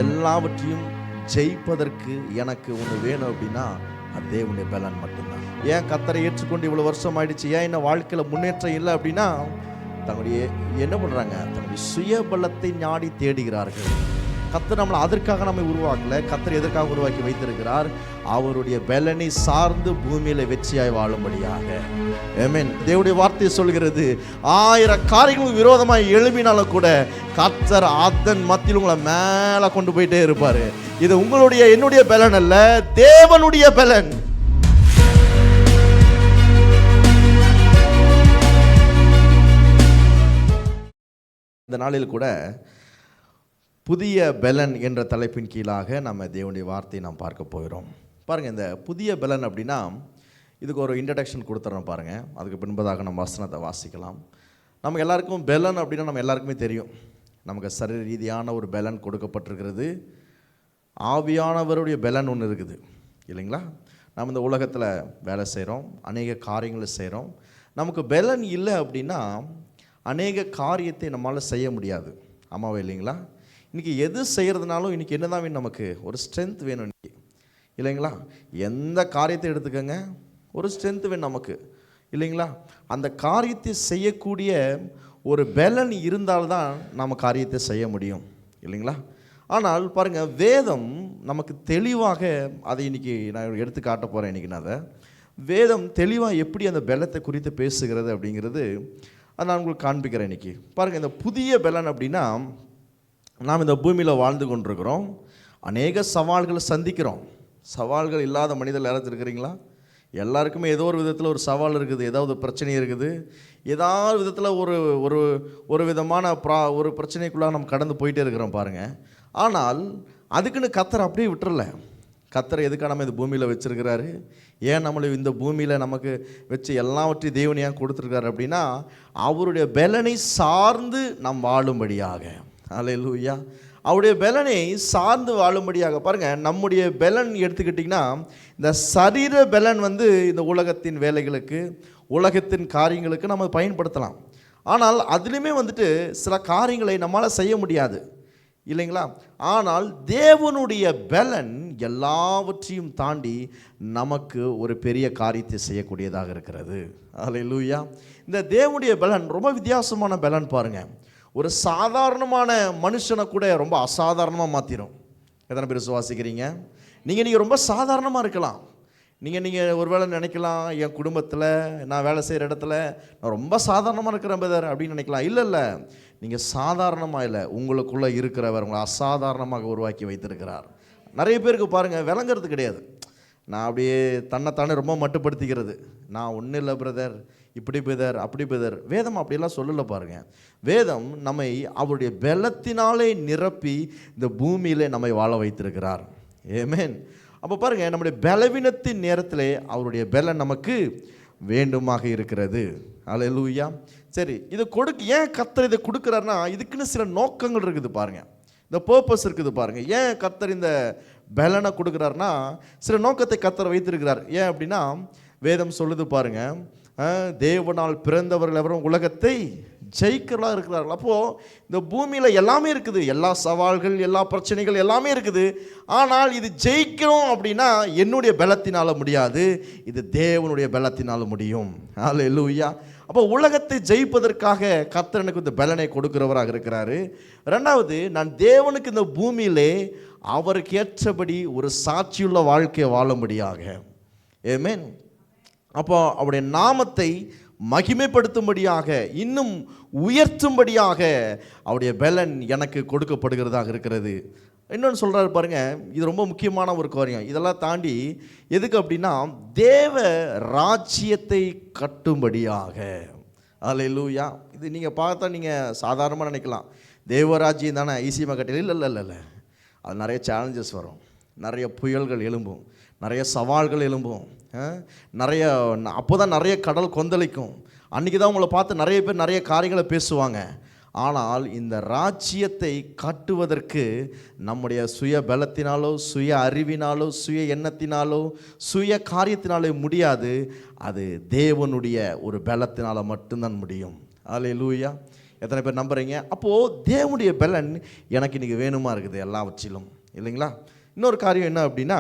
எல்லாவற்றையும் ஜெயிப்பதற்கு எனக்கு ஒன்று வேணும் அப்படின்னா அது தேவனுடைய பலன் மட்டும்தான். ஏன் கர்த்தரை ஏற்றுக்கொண்டு இவ்வளோ வருஷம் ஆயிடுச்சு, ஏன் என்ன வாழ்க்கையில் முன்னேற்றம் இல்லை அப்படின்னா தன்னுடைய என்ன பண்ணுறாங்க, தன்னுடைய சுய பலத்தை நாடி தேடுகிறார்கள். கர்த்தர் நம்மளை அதற்காக நம்மை உருவாக்கல, கர்த்தர் எதற்காக உருவாக்கி வைத்திருக்கிறார், அவருடைய பலனை சார்ந்து பூமியில வெற்றியாய் வாழும்படியாக. ஆமென். தேவனுடைய வார்த்தை சொல்கிறது, 1000 காரியங்களுக்கு விரோதமாய் எழும்பினாலும் கூட கர்த்தர் அதன் மத்தியில் உங்களை மேல கொண்டு போயிட்டே இருப்பாரு. இது உங்களுடைய என்னுடைய பலன் அல்ல, தேவனுடைய பலன். இந்த நாளில் கூட புதிய பலன் என்ற தலைப்பின் கீழாக நம்ம தேவனுடைய வார்த்தையை நாம் பார்க்க போகிறோம். பாருங்கள், இந்த புதிய பலன் அப்படின்னா இதுக்கு ஒரு இன்ட்ரடக்ஷன் கொடுத்துறோம் பாருங்கள். அதுக்கு பின்பதாக நம்ம வசனத்தை வாசிக்கலாம். நமக்கு எல்லாருக்கும் பலன் அப்படின்னா நம்ம எல்லாருக்குமே தெரியும். நமக்கு சரீர ரீதியான ஒரு பலன் கொடுக்கப்பட்டிருக்கிறது, ஆவியானவருடைய பலன் ஒன்று இருக்குது இல்லைங்களா. நம்ம இந்த உலகத்தில் வேலை செய்கிறோம், அநேக காரியங்களை செய்கிறோம். நமக்கு பலன் இல்லை அப்படின்னா அநேக காரியத்தை நம்மளால் செய்ய முடியாது. ஆமாவா இல்லைங்களா? இன்றைக்கி எது செய்கிறதுனாலும் இன்றைக்கி என்ன தான் வேணும், நமக்கு ஒரு ஸ்ட்ரென்த் வேணும் இன்றைக்கி இல்லைங்களா. எந்த காரியத்தை எடுத்துக்கோங்க, ஒரு ஸ்ட்ரென்த் வேணும் நமக்கு இல்லைங்களா. அந்த காரியத்தை செய்யக்கூடிய ஒரு பலன் இருந்தால்தான் நம்ம காரியத்தை செய்ய முடியும் இல்லைங்களா. ஆனால் பாருங்கள், வேதம் நமக்கு தெளிவாக அதை இன்றைக்கி நான் எடுத்து காட்ட போகிறேன். இன்றைக்கி நான் அதை வேதம் தெளிவாக எப்படி அந்த பலத்தை குறித்து பேசுகிறது அப்படிங்கிறது அதை நான் உங்களுக்கு காண்பிக்கிறேன் இன்றைக்கி. பாருங்கள், இந்த புதிய பலன் அப்படின்னா நாம் இந்த பூமியில் வாழ்ந்து கொண்டிருக்கிறோம், அநேக சவால்களை சந்திக்கிறோம். சவால்கள் இல்லாத மனிதர்கள் யாராச்சும் இருக்கிறீங்களா? எல்லாருக்குமே ஏதோ ஒரு விதத்தில் ஒரு சவால் இருக்குது, ஏதாவது பிரச்சனை இருக்குது, ஏதாவது விதத்தில் ஒரு ஒரு ஒரு விதமான ஒரு பிரச்சனைக்குள்ளாக நம்ம கடந்து போயிட்டே இருக்கிறோம் பாருங்கள். ஆனால் அதுக்குன்னு கர்த்தர் அப்படியே விட்டுறல. கர்த்தர் எதுக்காக நம்ம இந்த பூமியில் வச்சுருக்கிறாரு, ஏன் நம்மளை இந்த பூமியில் நமக்கு வச்சு எல்லாவற்றையும் தேவன் ஏன் கொடுத்துருக்காரு அப்படின்னா அவருடைய பலனை சார்ந்து நாம் வாழும்படியாக. அல்லேலூயா. அவருடைய பலனை சார்ந்து வாழும்படியாக. பாருங்கள், நம்முடைய பலன் எடுத்துக்கிட்டிங்கன்னா இந்த சரீர பலன் இந்த உலகத்தின் வேலைகளுக்கு, உலகத்தின் காரியங்களுக்கு நம்ம பயன்படுத்தலாம். ஆனால் அதுலேயுமே சில காரியங்களை நம்மளால் செய்ய முடியாது இல்லைங்களா. ஆனால் தேவனுடைய பலன் எல்லாவற்றையும் தாண்டி நமக்கு ஒரு பெரிய காரியத்தை செய்யக்கூடியதாக இருக்கிறது. அல்லேலூயா. இந்த தேவனுடைய பலன் ரொம்ப வித்தியாசமான பலன் பாருங்கள். ஒரு சாதாரணமான மனுஷனை கூட ரொம்ப அசாதாரணமாக மாற்றிடும். எத்தனை பேர் விசுவாசிக்கிறீங்க? நீங்கள் ரொம்ப சாதாரணமாக இருக்கலாம். நீங்கள் ஒரு வேளை நினைக்கலாம், என் குடும்பத்தில் நான் வேலை செய்கிற இடத்துல நான் ரொம்ப சாதாரணமாக இருக்கிறேன் பிரதர் அப்படின்னு நினைக்கலாம். இல்லை, நீங்கள் சாதாரணமாக இல்லை, உங்களுக்குள்ளே இருக்கிறவர் உங்களை அசாதாரணமாக உருவாக்கி வைத்திருக்கிறார். நிறைய பேருக்கு பாருங்கள் விளங்குறது கிடையாது. நான் அப்படியே தன்னைத்தானே ரொம்ப மட்டுப்படுத்திக்கிறது. நான் ஒன்றும் இல்லை பிரதர், இப்படி பிரதர், அப்படி பிரதர். வேதம் அப்படியெல்லாம் சொல்லலை பாருங்கள். வேதம் நம்மை அவருடைய பலத்தினாலே நிரப்பி இந்த பூமியிலே நம்மை வாழ வைத்திருக்கிறார். ஆமென். அப்போ பாருங்கள், நம்முடைய பலவீனத்தின் நேரத்தில் அவருடைய பலன் நமக்கு வேண்டுமாக இருக்கிறது. அல்லேலூயா. சரி, இதை ஏன் கர்த்தர் இதை கொடுக்குறாருன்னா இதுக்குன்னு சில நோக்கங்கள் இருக்குது பாருங்கள், இந்த பர்பஸ் இருக்குது பாருங்கள். ஏன் கர்த்தர் இந்த பலனை கொடுக்குறாருன்னா சில நோக்கத்தை கர்த்தர் வைத்திருக்கிறார். ஏன் அப்படின்னா வேதம் சொல்லுது பாருங்கள், தேவனால் பிறந்தவர்கள் எவரும் உலகத்தை ஜெயிக்கிறலாம் இருக்கிறார்கள். அப்போது இந்த பூமியில் எல்லாமே இருக்குது, எல்லா சவால்கள், எல்லா பிரச்சனைகள் எல்லாமே இருக்குது. ஆனால் இது ஜெயிக்கணும் அப்படின்னா என்னுடைய பலத்தினால் முடியாது, இது தேவனுடைய பலத்தினால் முடியும். அல்லேலூயா. அப்போ உலகத்தை ஜெயிப்பதற்காக கர்த்தர் எனக்கு இந்த பலனை கொடுக்கிறவராக இருக்கிறாரு. ரெண்டாவது, நான் தேவனுக்கு இந்த பூமியிலே அவருக்கு ஏற்றபடி ஒரு சாட்சியுள்ள வாழ்க்கையை வாழும்படியாக. ஆமென். அப்போ அவருடைய நாமத்தை மகிமைப்படுத்தும்படியாக, இன்னும் உயர்த்தும்படியாக அவருடைய பலன் எனக்கு கொடுக்கப்படுகிறதாக இருக்கிறது. இன்னொன்று சொல்கிறாரு பாருங்கள், இது ரொம்ப முக்கியமான ஒரு காரியம். இதெல்லாம் தாண்டி எதுக்கு அப்படின்னா தேவ ராஜ்யத்தை கட்டும்படியாக. அல்லேலூயா. இது நீங்கள் பார்த்தா நீங்கள் சாதாரணமாக நினைக்கலாம், தேவராஜ்யம் தானே ஈஸியாக கட்டல. இல்லை, அது நிறைய சேலஞ்சஸ் வரும், நிறைய புயல்கள் எழும்பும், நிறைய சவால்கள் எழும்பும், நிறைய அப்போ தான் நிறைய கடல் கொந்தளிக்கும். அன்றைக்கி தான் உங்களை பார்த்து நிறைய பேர் நிறைய காரியங்களை பேசுவாங்க. ஆனால் இந்த ராஜ்யத்தை கட்டுவதற்கு நம்முடைய சுய பலத்தினாலோ, சுய அறிவினாலோ, சுய எண்ணத்தினாலோ, சுய காரியத்தினாலோ முடியாது. அது தேவனுடைய ஒரு பலத்தினால் மட்டும்தான் முடியும். அல்லேலூயா. எத்தனை பேர் நம்புறீங்க? அப்போது தேவனுடைய பலன் எனக்கு இன்றைக்கி வேணுமா இருக்குது எல்லாவற்றிலும், இல்லைங்களா? இன்னொரு காரியம் என்ன அப்படின்னா,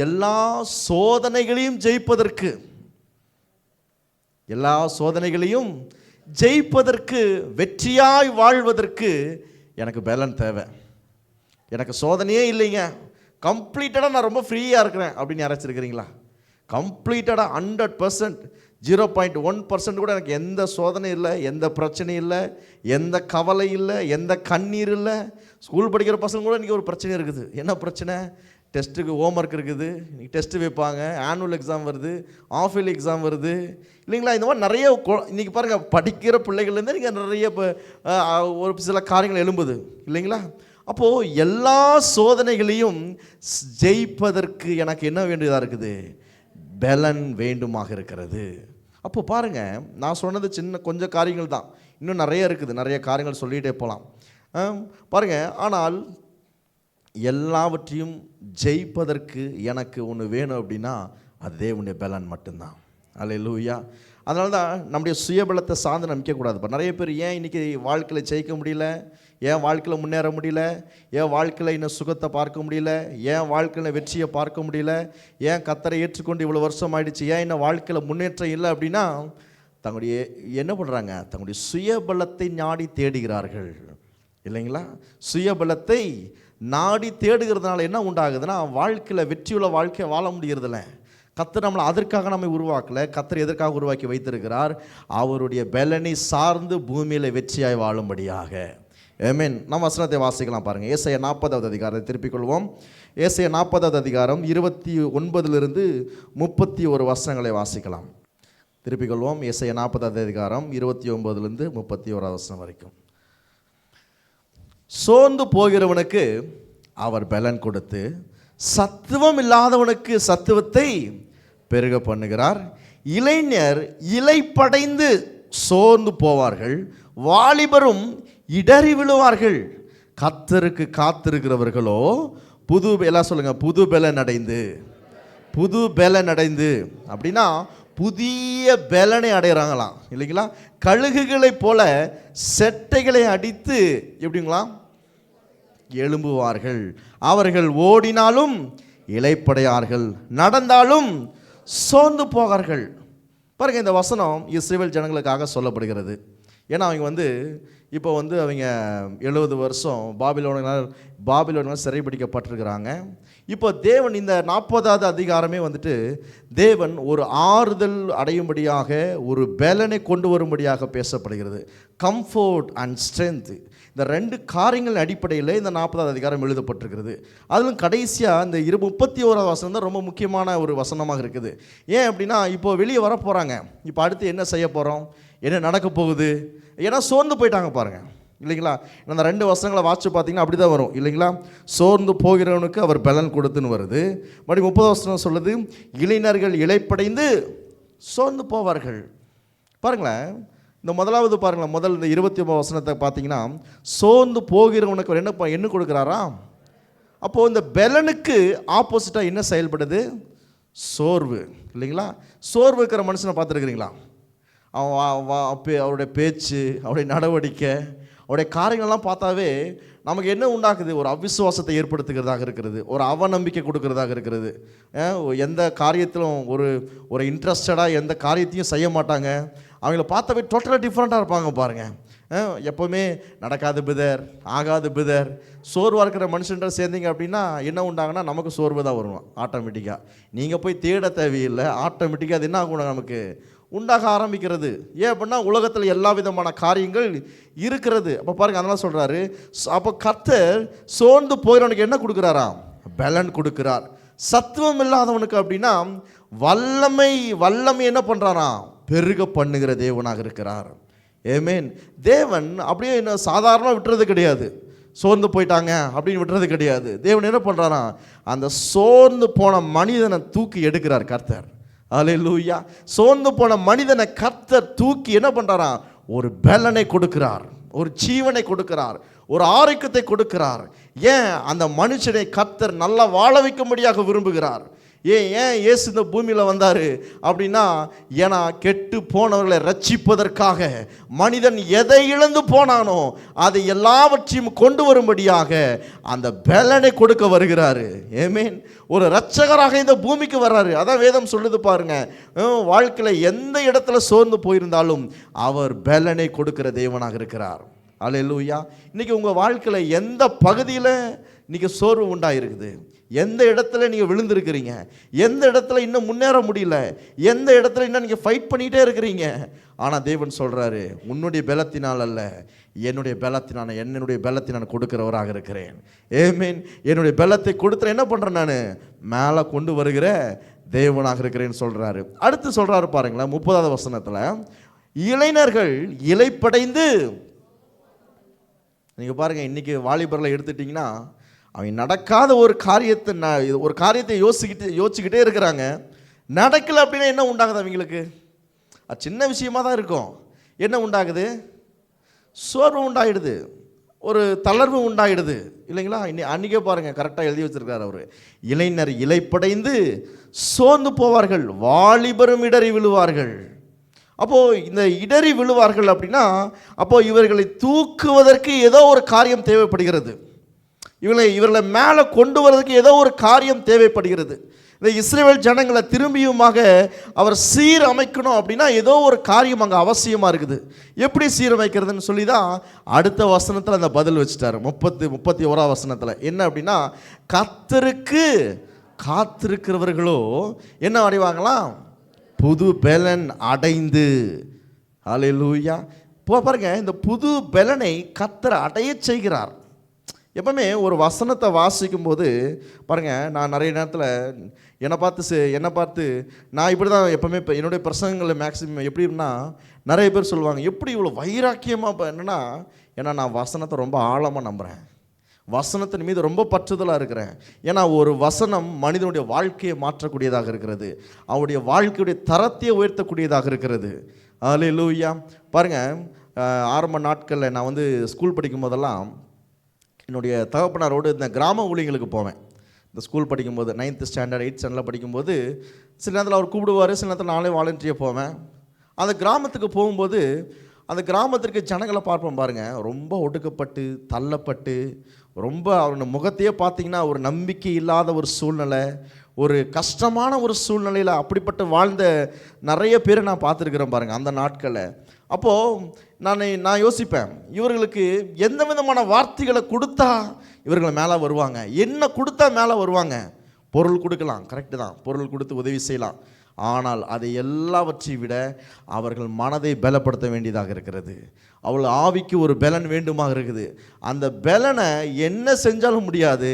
எல்லா சோதனைகளையும் ஜெயிப்பதற்கு, எல்லா சோதனைகளையும் ஜெயிப்பதற்கு, வெற்றியாய் வாழ்வதற்கு எனக்கு பலன் தேவை. எனக்கு சோதனையே இல்லைங்க, கம்ப்ளீட்டடாக நான் ரொம்ப ஃப்ரீயாக இருக்கிறேன் அப்படின்னு யாராச்சும் இருக்கிறீங்களா? கம்ப்ளீட்டடாக 100%, 0.1% கூட எனக்கு எந்த சோதனை இல்லை, எந்த பிரச்சனையும் இல்லை, எந்த கவலை இல்லை, எந்த கண்ணீர் இல்லை. ஸ்கூல் படிக்கிற பசங்க கூட இன்றைக்கி ஒரு பிரச்சனை இருக்குது. என்ன பிரச்சனை? டெஸ்ட்டுக்கு ஹோம்ஒர்க் இருக்குது, இன்றைக்கி டெஸ்ட்டு வைப்பாங்க, ஆனுவல் எக்ஸாம் வருது, ஆஃப் இயர்லி எக்ஸாம் வருது, இல்லைங்களா? இந்த மாதிரி நிறைய இன்றைக்கி பாருங்கள், படிக்கிற பிள்ளைகள்லேருந்து இன்றைக்கி நிறைய இப்போ ஒரு சில காரியங்கள் எழும்புது, இல்லைங்களா? அப்போது எல்லா சோதனைகளையும் ஜெயிப்பதற்கு எனக்கு என்ன வேண்டியதாக இருக்குது? பலன் வேண்டுமாக இருக்கிறது. அப்போ பாருங்கள், நான் சொன்னது கொஞ்சம் காரியங்கள் தான், இன்னும் நிறைய இருக்குது, நிறைய காரியங்கள் சொல்லிகிட்டே போகலாம் பாருங்கள். ஆனால் எல்லாவற்றையும் ஜெயிப்பதற்கு எனக்கு ஒன்று வேணும் அப்படின்னா அது தேவனுடைய பலன் மட்டும்தான். அல்லேலூயா. அதனால தான் நம்முடைய சுயபலத்தை சார்ந்து நம்பிக்கக்கூடாது. இப்போ நிறைய பேர் ஏன் இன்றைக்கி வாழ்க்கையில் ஜெயிக்க முடியல, ஏன் வாழ்க்கையில் முன்னேற முடியல, ஏன் வாழ்க்கையில் இன்னும் சுகத்தை பார்க்க முடியல, ஏன் வாழ்க்கையில் வெற்றியை பார்க்க முடியல, ஏன் கர்த்தரை ஏற்றுக்கொண்டு இவ்வளோ வருஷம் ஆயிடுச்சு, ஏன் இன்னும் வாழ்க்கையில் முன்னேற்றம் இல்லை அப்படின்னா தங்களுடைய என்ன பண்ணுறாங்க? தங்களுடைய சுயபலத்தை நாடி தேடுகிறார்கள், இல்லைங்களா? சுயபலத்தை நாடி தேடுகிறதுனால என்ன உண்டாகுதுன்னா, வாழ்க்கையில் வெற்றியுள்ள வாழ்க்கையை வாழ முடியறதில்ல. கர்த்தர் நம்மளை அதற்காக நம்மை உருவாக்கலை. கர்த்தர் எதற்காக உருவாக்கி வைத்திருக்கிறார்? அவருடைய பலனை சார்ந்து பூமியில் வெற்றியாய் வாழும்படியாக. ஆமென். நம்ம வசனத்தை வாசிக்கலாம் பாருங்கள். ஏசாயா 40வது அதிகாரத்தை திருப்பிக் கொள்வோம். ஏசாயா 40வது அதிகாரம் 29 31 வசனங்களை வாசிக்கலாம். திருப்பிக் கொள்வோம். ஏசாயா 40வது அதிகாரம் 29 31 வசனம் வரைக்கும். சோர்ந்து போகிறவனுக்கு அவர் பலன் கொடுத்து, சத்துவம் இல்லாதவனுக்கு சத்துவத்தை பெருக பண்ணுகிறார். இளைஞர் இலைப்படைந்து சோர்ந்து போவார்கள், வாலிபரும் இடறி விழுவார்கள். கர்த்தருக்கு காத்திருக்கிறவர்களோ புது எல்லாம் சொல்லுங்க, புது பலன் அடைந்து. புது பலன் அடைந்து அப்படின்னா புதிய பலனை அடைகிறாங்களாம், இல்லைங்களா? கழுகுகளைப் போல செட்டைகளை அடித்து எப்படிங்களா எழும்புவார்கள். அவர்கள் ஓடினாலும் இளைப்படையார்கள், நடந்தாலும் சோர்ந்து போவார்கள். பாருங்கள், இந்த வசனம் இஸ்ரவேல் ஜனங்களுக்காக சொல்லப்படுகிறது. ஏன்னா அவங்க இப்போ அவங்க 70 வருஷம் பாபிலோனால் சிறைபிடிக்கப்பட்டிருக்கிறாங்க. இப்போ தேவன் இந்த 40வது அதிகாரமே தேவன் ஒரு ஆறுதல் அடையும்படியாக, ஒரு பலனை கொண்டு வரும்படியாக பேசப்படுகிறது. கம்ஃபோர்ட் அண்ட் ஸ்ட்ரென்த், இந்த 2 காரியங்கள் அடிப்படையில் இந்த 40வது அதிகாரம் எழுதப்பட்டிருக்கிறது. அதிலும் கடைசியாக இந்த 31வது வசனம் தான் ரொம்ப முக்கியமான ஒரு வசனமாக இருக்குது. ஏன் அப்படின்னா, இப்போ வெளியே வர போகிறாங்க. இப்போ அடுத்து என்ன செய்ய போகிறோம், என்ன நடக்க போகுது? ஏன்னா சோர்ந்து போயிட்டாங்க பாருங்கள், இல்லைங்களா? அந்த 2 வசனங்களை வாட்சி பார்த்தீங்கன்னா அப்படி தான் வரும், இல்லைங்களா? சோர்ந்து போகிறவனுக்கு அவர் பலன் கொடுத்துன்னு வருது. மறுபடி 30 வசனம் சொல்லுது, இளைஞர்கள் இளைப்படைந்து சோர்ந்து போவார்கள். பாருங்களேன், இந்த முதலாவது பாருங்களேன், முதல் இந்த 29 வசனத்தை பார்த்தீங்கன்னா, சோர்ந்து போகிறவனுக்கு அவர் என்ன கொடுக்குறாரா? அப்போது இந்த பலனுக்கு ஆப்போசிட்டாக என்ன செயல்படுது? சோர்வு, இல்லைங்களா? சோர்வு இருக்கிற மனுஷனை பார்த்துருக்குறீங்களா? அவருடைய பேச்சு, அவருடைய நடவடிக்கை, அவருடைய காரியங்கள்லாம் பார்த்தாவே நமக்கு என்ன உண்டாக்குது? ஒரு அவிசுவாசத்தை ஏற்படுத்துகிறதாக இருக்கிறது, ஒரு அவநம்பிக்கை கொடுக்கறதாக இருக்கிறது. எந்த காரியத்திலும் ஒரு இன்ட்ரெஸ்டடாக எந்த காரியத்தையும் செய்ய மாட்டாங்க. அவங்கள பார்த்தாவே டோட்டலாக டிஃப்ரெண்ட்டாக இருப்பாங்க பாருங்கள். எப்போவுமே நடக்காது பிதர், ஆகாது பிதர், சோர்வாக இருக்கிற மனுஷன்ற சேர்ந்தீங்க அப்படின்னா என்ன உண்டாங்கன்னா நமக்கு சோர்வு தான் வரும் ஆட்டோமேட்டிக்காக. நீங்கள் போய் தேட தேவையில்லை, ஆட்டோமேட்டிக்காக அது என்ன ஆகும், நமக்கு உண்டாக ஆரம்பிக்கிறது. ஏன் அப்படின்னா உலகத்தில் எல்லா விதமான காரியங்கள் இருக்கிறது. அப்போ பாருங்கள், அதெல்லாம் சொல்கிறாரு. அப்போ கர்த்தர் சோர்ந்து போகிறவனுக்கு என்ன கொடுக்குறாரா? பலன் கொடுக்குறார். சத்துவம் இல்லாதவனுக்கு அப்படின்னா வல்லமை என்ன பண்ணுறாரா? பெருக பண்ணுகிற தேவனாக இருக்கிறார். ஆமென். தேவன் அப்படியே என்ன சாதாரணமாக விட்டுறது கிடையாது. சோர்ந்து போயிட்டாங்க அப்படின்னு விட்டுறது கிடையாது. தேவன் என்ன பண்ணுறாரா? அந்த சோர்ந்து போன மனிதனை தூக்கி எடுக்கிறார் கர்த்தர். அல்லேலூயா. சோர்ந்து போன மனிதனை கர்த்தர் தூக்கி என்ன பண்ணுறாரா? ஒரு பலனை கொடுக்கிறார், ஒரு ஜீவனை கொடுக்கிறார், ஒரு ஆரோக்கியத்தை கொடுக்கிறார். ஏன்? அந்த மனுஷனை கர்த்தர் நல்லா வாழ வைக்கும்படியாக விரும்புகிறார். ஏன் இயேசு இந்த பூமியில் வந்தார் அப்படின்னா, ஏன்னா கெட்டு போனவர்களை ரட்சிப்பதற்காக மனிதன் எதை இழந்து போனானோ அதை எல்லாவற்றையும் கொண்டு வரும்படியாக அந்த பலனை கொடுக்க வருகிறாரு. ஆமென். ஒரு இரட்சகராக இந்த பூமிக்கு வர்றாரு. அதான் வேதம் சொல்லுது பாருங்க, வாழ்க்கையில் எந்த இடத்துல சோர்ந்து போயிருந்தாலும் அவர் பலனை கொடுக்கிற தேவனாக இருக்கிறார். அல்லேலூயா. இன்னைக்கு உங்கள் வாழ்க்கையில் எந்த பகுதியில் இன்னைக்கு சோர்வு உண்டாயிருக்குது, எந்த இடத்துல நீங்கள் விழுந்திருக்கிறீங்க, எந்த இடத்துல இன்னும் முன்னேற முடியல, எந்த இடத்துல இன்னும் நீங்கள் ஃபைட் பண்ணிகிட்டே இருக்கிறீங்க, ஆனால் தேவன் சொல்கிறாரு, உன்னுடைய பலத்தினால் அல்ல, என்னுடைய பலத்தினால் கொடுக்கிறவராக இருக்கிறேன். ஆமென். என்னுடைய பலத்தை கொடுத்துற என்ன பண்ணுறேன், நான் மேலே கொண்டு வருகிற தேவனாக இருக்கிறேன்னு சொல்கிறாரு. அடுத்து சொல்கிறாரு பாருங்களேன், 30வது வசனத்தில், இளைஞர்கள் இளைப்படைந்து. நீங்கள் பாருங்கள், இன்றைக்கி வாலிபர்களை எடுத்துட்டிங்கன்னா அவங்க நடக்காத ஒரு காரியத்தை யோசிச்சுக்கிட்டே இருக்கிறாங்க. நடக்கலை அப்படின்னா என்ன உண்டாகுது அவங்களுக்கு? அது சின்ன விஷயமாக தான் இருக்கும். என்ன உண்டாகுது? சோர்வு உண்டாயிடுது, ஒரு தளர்வு உண்டாயிடுது இல்லைங்களா? அன்றைக்கே பாருங்கள், கரெக்டாக எழுதி வச்சிருக்காரு அவர். இளைஞர் இளைப்படைந்து சோர்ந்து போவார்கள், வாலிபரும் இடறி விழுவார்கள். அப்போது இந்த இடறி விழுவார்கள் அப்படின்னா, அப்போது இவர்களை தூக்குவதற்கு ஏதோ ஒரு காரியம் தேவைப்படுகிறது, இவர்களை மேலே கொண்டு வரதுக்கு ஏதோ ஒரு காரியம் தேவைப்படுகிறது. இந்த இஸ்ரவேல் ஜனங்களை திரும்பியுமாக அவர் சீரமைக்கணும் அப்படின்னா ஏதோ ஒரு காரியம் அங்கே அவசியமாக இருக்குது. எப்படி சீரமைக்கிறதுன்னு சொல்லி தான் அடுத்த வசனத்தில் அந்த பதில் வச்சுட்டார். 31 வசனத்தில் என்ன அப்படின்னா, கர்த்தருக்கு காத்திருக்கிறவர்களோ என்ன அடைவாங்களாம்? புது பலன் அடைந்து. ஹல்லேலூயா. இப்போ பாருங்க, இந்த புது பலனை கர்த்தர் அடைய செய்கிறார். எப்பவுமே ஒரு வசனத்தை வாசிக்கும் போது பாருங்கள், நான் நிறைய நேரத்தில் என்னை பார்த்து நான் இப்படி தான் எப்போவுமே இப்போ என்னுடைய பிரசங்கங்களில் மேக்ஸிமம் எப்படின்னா, நிறைய பேர் சொல்லுவாங்க, எப்படி இவ்வளோ வைராக்கியமாக. இப்போ என்னென்னா, ஏன்னா நான் வசனத்தை ரொம்ப ஆழமாக நம்புகிறேன், வசனத்தின் மீது ரொம்ப பற்றுதலாக இருக்கிறேன். ஏன்னா ஒரு வசனம் மனிதனுடைய வாழ்க்கையை மாற்றக்கூடியதாக இருக்கிறது, அவருடைய வாழ்க்கையுடைய தரத்தையே உயர்த்தக்கூடியதாக இருக்கிறது. அல்லேலூயா. பாருங்கள், ஆரம்ப நாட்களில் நான் ஸ்கூல் படிக்கும் போதெல்லாம் என்னுடைய தகப்பனாரோடு இந்த கிராம ஊழியங்களுக்கு போவேன். இந்த ஸ்கூல் படிக்கும்போது 9th ஸ்டாண்டர்ட் 8th ஸ்டாண்டர்டில் படிக்கும்போது சில நேரத்தில் அவர் கூப்பிடுவார், சில நேரத்தில் நானே வாலண்டியராக போவேன். அந்த கிராமத்துக்கு போகும்போது அந்த கிராமத்திற்கு ஜனங்களை பார்ப்போம் பாருங்கள், ரொம்ப ஒடுக்கப்பட்டு தள்ளப்பட்டு, ரொம்ப அவருடைய முகத்தையே பார்த்திங்கன்னா ஒரு நம்பிக்கை இல்லாத ஒரு சூழ்நிலை, ஒரு கஷ்டமான ஒரு சூழ்நிலையில் அப்படிப்பட்டு வாழ்ந்த நிறைய பேரை நான் பார்த்துருக்குறேன் பாருங்கள் அந்த நாட்களில். அப்போது நான் யோசிப்பேன், இவர்களுக்கு எந்த விதமான வார்த்தைகளை கொடுத்தா இவர்கள் மேலே வருவாங்க, என்ன கொடுத்தா மேலே வருவாங்க? பொருள் கொடுக்கலாம், கரெக்டு தான், பொருள் கொடுத்து உதவி செய்யலாம். ஆனால் அதை எல்லாவற்றையும் விட அவர்கள் மனதை பலப்படுத்த வேண்டியதாக இருக்கிறது. அவள் ஆவிக்கு ஒரு பலன் வேண்டுமாக இருக்குது. அந்த பலனை என்ன செஞ்சாலும் முடியாது,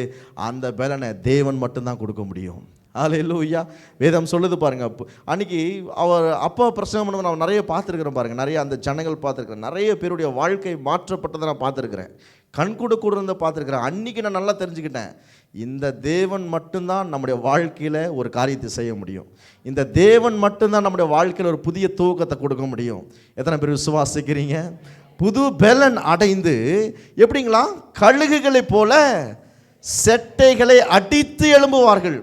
அந்த பலனை தேவன் மட்டும்தான் கொடுக்க முடியும். அல்லேலூயா. வேதம் சொல்லுது பாருங்க, அன்றைக்கி அவர் அப்பா பிரசங்கம் பண்ணும்போது நான் நிறைய பார்த்துருக்குறேன் பாருங்கள், நிறைய அந்த ஜனங்கள் பார்த்துருக்குறேன், நிறைய பேருடைய வாழ்க்கை மாற்றப்பட்டதை நான் பார்த்துருக்குறேன், கண்கூட கூட இருந்து பார்த்துருக்குறேன். அன்றைக்கி நான் நல்லா தெரிஞ்சுக்கிட்டேன், இந்த தேவன் மட்டும்தான் நம்முடைய வாழ்க்கையில் ஒரு காரியத்தை செய்ய முடியும், இந்த தேவன் மட்டும்தான் நம்முடைய வாழ்க்கையில் ஒரு புதிய துவக்கத்தை கொடுக்க முடியும். எத்தனை பேர் விசுவாசிக்கிறீங்க? புது பலன் அடைந்து எப்படிங்களா? கழுகுகளைப் போல செட்டைகளை அடித்து எழும்புவார்கள்.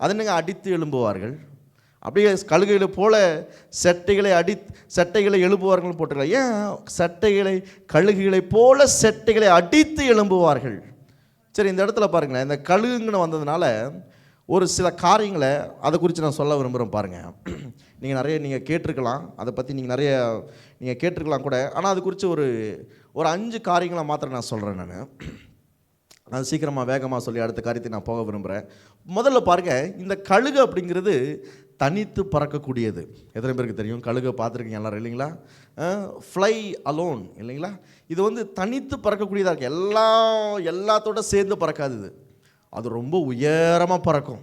அது என்னங்க அடித்து எழும்புவார்கள்? அப்படியே கழுகுகளை போல செட்டைகளை எழுப்புவார்கள் போட்டுக்கலாம். ஏன் கழுகுகளை போல செட்டைகளை அடித்து எழும்புவார்கள்? சரி, இந்த இடத்துல பாருங்களேன், இந்த கழுகுங்கன்னு வந்ததுனால ஒரு சில காரியங்களை அதை குறித்து நான் சொல்ல விரும்புகிறேன் பாருங்கள். நீங்கள் கேட்டிருக்கலாம், அதை பற்றி நீங்கள் கேட்டிருக்கலாம் கூட. ஆனால் அது குறித்து ஒரு 5 காரியங்களை மாத்திரம் நான் சொல்கிறேன். நான் சீக்கிரமாக வேகமாக சொல்லி அடுத்த காரியத்தை நான் போக விரும்புகிறேன். முதல்ல பாருங்கள், இந்த கழுகு அப்படிங்கிறது தனித்து பறக்கக்கூடியது. எத்தனை பேருக்கு தெரியும்? கழுகை பார்த்துருக்கீங்க எல்லாரும் இல்லைங்களா? ஃப்ளை அலோன் இல்லைங்களா? இது தனித்து பறக்கக்கூடியதாக இருக்குது. எல்லாத்தோட சேர்ந்து பறக்காது, அது ரொம்ப உயரமாக பறக்கும்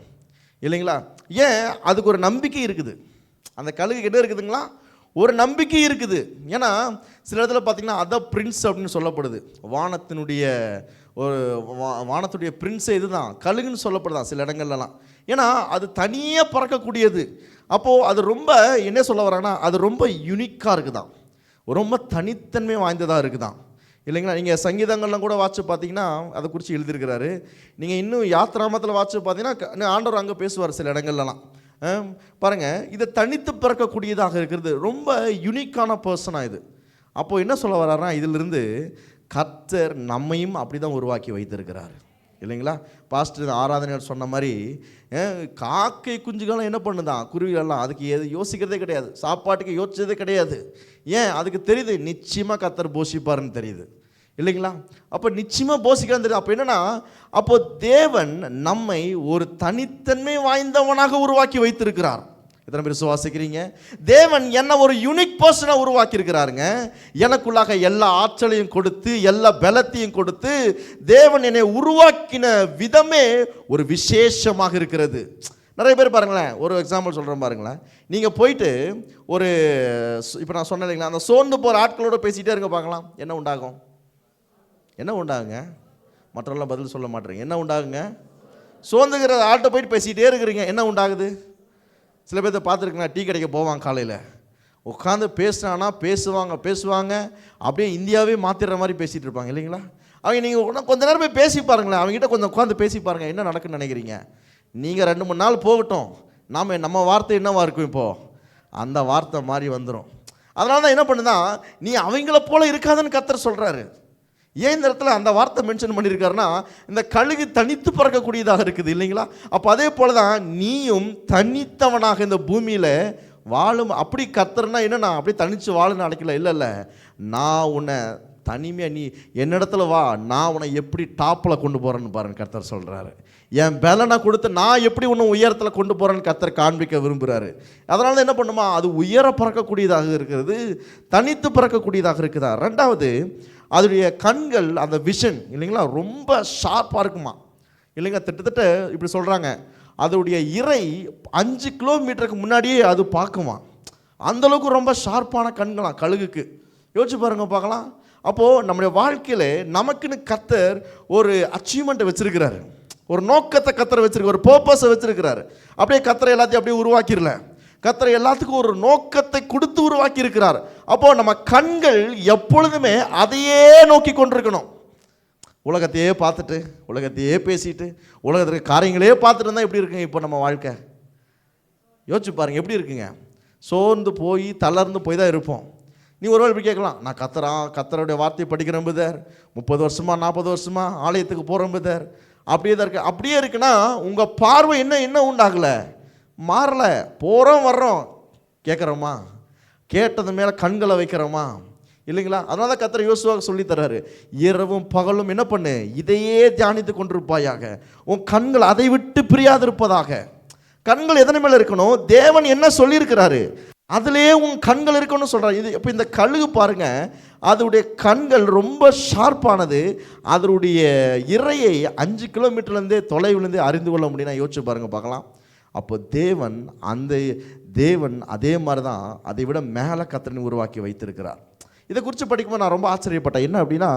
இல்லைங்களா? ஏன்? அதுக்கு ஒரு நம்பிக்கை இருக்குது. அந்த கழுகு என்ன இருக்குதுங்களா? ஒரு நம்பிக்கை இருக்குது. ஏன்னா சில இடத்துல பார்த்திங்கன்னா அதை பிரின்ஸ் அப்படின்னு சொல்லப்படுது. வானத்துடைய பிரின்ஸே இதுதான், கழுகுன்னு சொல்லப்படுதான் சில இடங்கள்லாம். ஏன்னா அது தனியாக பறக்கக்கூடியது. அப்போது அது ரொம்ப என்ன சொல்ல வராங்கன்னா, அது ரொம்ப யூனிக்காக இருக்குதான், ரொம்ப தனித்தன்மை வாய்ந்ததாக இருக்குதான். இல்லைங்களா? நீங்கள் சங்கீதங்கள்லாம் கூட வாட்சி பார்த்தீங்கன்னா அதை குறித்து எழுதியிருக்கிறாரு. நீங்கள் இன்னும் யாத்ராமத்தில் வாட்சி பார்த்தீங்கன்னா ஆண்டவர் அங்கே பேசுவார் சில இடங்கள்லாம். பாருங்கள், இதை தனித்து பிறக்கக்கூடியதாக இருக்கிறது, ரொம்ப யூனிக்கான பர்சனாக இது. அப்போது என்ன சொல்ல வர்றாருன்னா, இதிலிருந்து கர்த்தர் நம்மையும் அப்படி தான் உருவாக்கி வைத்திருக்கிறார். இல்லைங்களா? பாஸ்டர் ஆராதனையார் சொன்ன மாதிரி காக்கை குஞ்சுகள்லாம் என்ன பண்ணுதான், குருவிகள்லாம் அதுக்கு எது யோசிக்கிறதே கிடையாது, சாப்பாட்டுக்கு யோசிச்சதே கிடையாது. ஏன்? அதுக்கு தெரியுது நிச்சயமாக கர்த்தர் போஷிப்பாருன்னு தெரியுது. இல்லைங்களா? அப்போ நிச்சயமாக போஷிக்கிறான்னு தெரியுது. அப்போ என்னென்னா, அப்போ தேவன் நம்மை ஒரு தனித்தன்மை வாய்ந்தவனாக உருவாக்கி வைத்திருக்கிறார். எத்தனை பேர் விசுவாசிக்கிறீங்க? தேவன் என்ன ஒரு யூனிக் பர்சனாக உருவாக்கி இருக்கிறாருங்க. எனக்குள்ளாக எல்லா ஆற்றலையும் கொடுத்து எல்லா பலத்தையும் கொடுத்து தேவன் என்னை உருவாக்கின விதமே ஒரு விசேஷமாக இருக்கிறது. நிறைய பேர் பாருங்களேன், ஒரு எக்ஸாம்பிள் சொல்கிறேன் பாருங்களேன். நீங்கள் போயிட்டு ஒரு இப்போ நான் சொன்னேன் இல்லைங்களா, அந்த சோர்ந்து போகிற ஆட்களோட பேசிகிட்டே இருங்க பார்க்கலாம், என்ன உண்டாகும்? என்ன உண்டாகுங்க? மற்றவெல்லாம் பதில் சொல்ல மாட்டேறீங்க. என்ன உண்டாகுங்க? சோர்ந்துக்கிற ஆள்கிட்ட போயிட்டு பேசிகிட்டே இருக்கிறீங்க, என்ன உண்டாகுது? சில பேர்த்த பார்த்துருக்குங்களா, டீ கடைக்கு போவாங்க, காலையில் உட்காந்து பேசுனானா பேசுவாங்க அப்படியே இந்தியாவே மாற்றிடுற மாதிரி பேசிகிட்டு இருப்பாங்க. இல்லைங்களா? அவங்க நீங்கள் கொஞ்ச நேரம் போய் பேசி பாருங்களேன், அவங்ககிட்ட கொஞ்சம் உட்காந்து பேசி பாருங்கள், என்ன நடக்குன்னு நினைக்கிறீங்க? நீங்கள் 2-3 நாள் போகட்டும், நம்ம வார்த்தை என்னவா இருக்கும், இப்போது அந்த வார்த்தை மாதிரி வந்துடும். அதனால தான் என்ன பண்ணுதான், நீ அவங்கள போல இருக்காதுன்னு கர்த்தர் சொல்கிறாரு. ஏன் இந்த இடத்துல அந்த வார்த்தை மென்ஷன் பண்ணியிருக்காருன்னா, இந்த கழுகு தனித்து பறக்கக்கூடியதாக இருக்குது. இல்லைங்களா? அப்போ அதே போல தான் நீயும் தனித்தவனாக இந்த பூமியில் வாழும். அப்படி கர்த்தர்னா என்னன்னா, அப்படியே தனித்து வாழுன்னு அழைக்கல. இல்லை, நான் உன்னை தனிமையாக, நீ என்னிடத்துல வா, நான் உன்னை எப்படி டாப்பில் கொண்டு போகிறேன்னு பாருன்னு கர்த்தர் சொல்கிறாரு. என் பலனை கொடுத்து நான் எப்படி உன்னை உயரத்தில் கொண்டு போகிறேன்னு கர்த்தர் காண்பிக்க விரும்புகிறாரு. அதனால தான் என்ன பண்ணுமா, அது உயர பறக்கக்கூடியதாக இருக்கிறது, தனித்து பறக்கக்கூடியதாக இருக்குதா. ரெண்டாவது, அதனுடைய கண்கள், அந்த விஷன் இல்லைங்களா, ரொம்ப ஷார்ப்பாக இருக்குமா. இல்லைங்க, கிட்டத்தட்ட இப்படி சொல்கிறாங்க, அதோடைய இறை 5 கிலோமீட்டருக்கு முன்னாடியே அது பார்க்குமா. அந்தளவுக்கு ரொம்ப ஷார்ப்பான கண்களாம் கழுகுக்கு. யோசிச்சு பாருங்க பார்க்கலாம். அப்போது நம்முடைய வாழ்க்கையில் நமக்குன்னு கர்த்தர் ஒரு அச்சீவ்மெண்ட்டை வச்சுருக்கிறாரு, ஒரு நோக்கத்தை கர்த்தர் வச்சுருக்க, ஒரு பர்பஸை வச்சுருக்கிறாரு. அப்படியே கர்த்தரை எல்லாத்தையும் அப்படியே உருவாக்கிடல, கர்த்தரை எல்லாத்துக்கும் ஒரு நோக்கத்தை கொடுத்து உருவாக்கி இருக்கிறார். அப்போது நம்ம கண்கள் எப்பொழுதுமே அதையே நோக்கி கொண்டிருக்கணும். உலகத்தையே பார்த்துட்டு, உலகத்தையே பேசிட்டு, உலகத்துக்கு காரியங்களே பார்த்துட்டு இருந்தால் எப்படி இருக்குங்க இப்போ நம்ம வாழ்க்கை? யோசிச்சு பாருங்கள், எப்படி இருக்குங்க? சோர்ந்து போய் தளர்ந்து போய் தான் இருப்போம். நீ ஒரு வேளை இப்படி கேட்கலாம், நான் கர்த்தருடைய வார்த்தையை படிக்கிறேன் பதர், 30 வருஷமா 40 வருஷமா ஆலயத்துக்கு போகிறேன் பதர், அப்படியே தான் இருக்கு. அப்படியே இருக்குன்னா உங்கள் பார்வை என்ன உண்டாகலை, மாறலை. போகிறோம் வர்றோம், கேட்குறோமா, கேட்டது மேலே கண்களை வைக்கிறோமா? இல்லைங்களா? அதனால தான் கர்த்தர் யோசுவாவுக்கு சொல்லி தர்றாரு, இரவும் பகலும் என்ன பண்ணு, இதையே தியானித்து கொண்டிருப்பாயாக, உன் கண்கள் அதை விட்டு பிரியாதிருப்பதாக. கண்கள் எதனை மேலே இருக்கணும்? தேவன் என்ன சொல்லியிருக்கிறாரு அதிலே உன் கண்கள் இருக்கணும்னு சொல்கிறார். இது இப்போ இந்த கழுகு பாருங்க, அதனுடைய கண்கள் ரொம்ப ஷார்ப்பானது. அதனுடைய இறையை 5 கிலோமீட்டர்லேருந்தே தொலைவிலேருந்தே அறிந்து கொள்ள முடியும். யோசிச்சு பாருங்க பார்க்கலாம். அப்போ தேவன் அதே மாதிரி தான் அதை விட மேலே கர்த்தரை உருவாக்கி வைத்திருக்கிறார். இதை குறித்து படிக்கும்போது நான் ரொம்ப ஆச்சரியப்பட்டேன். என்ன அப்படின்னா,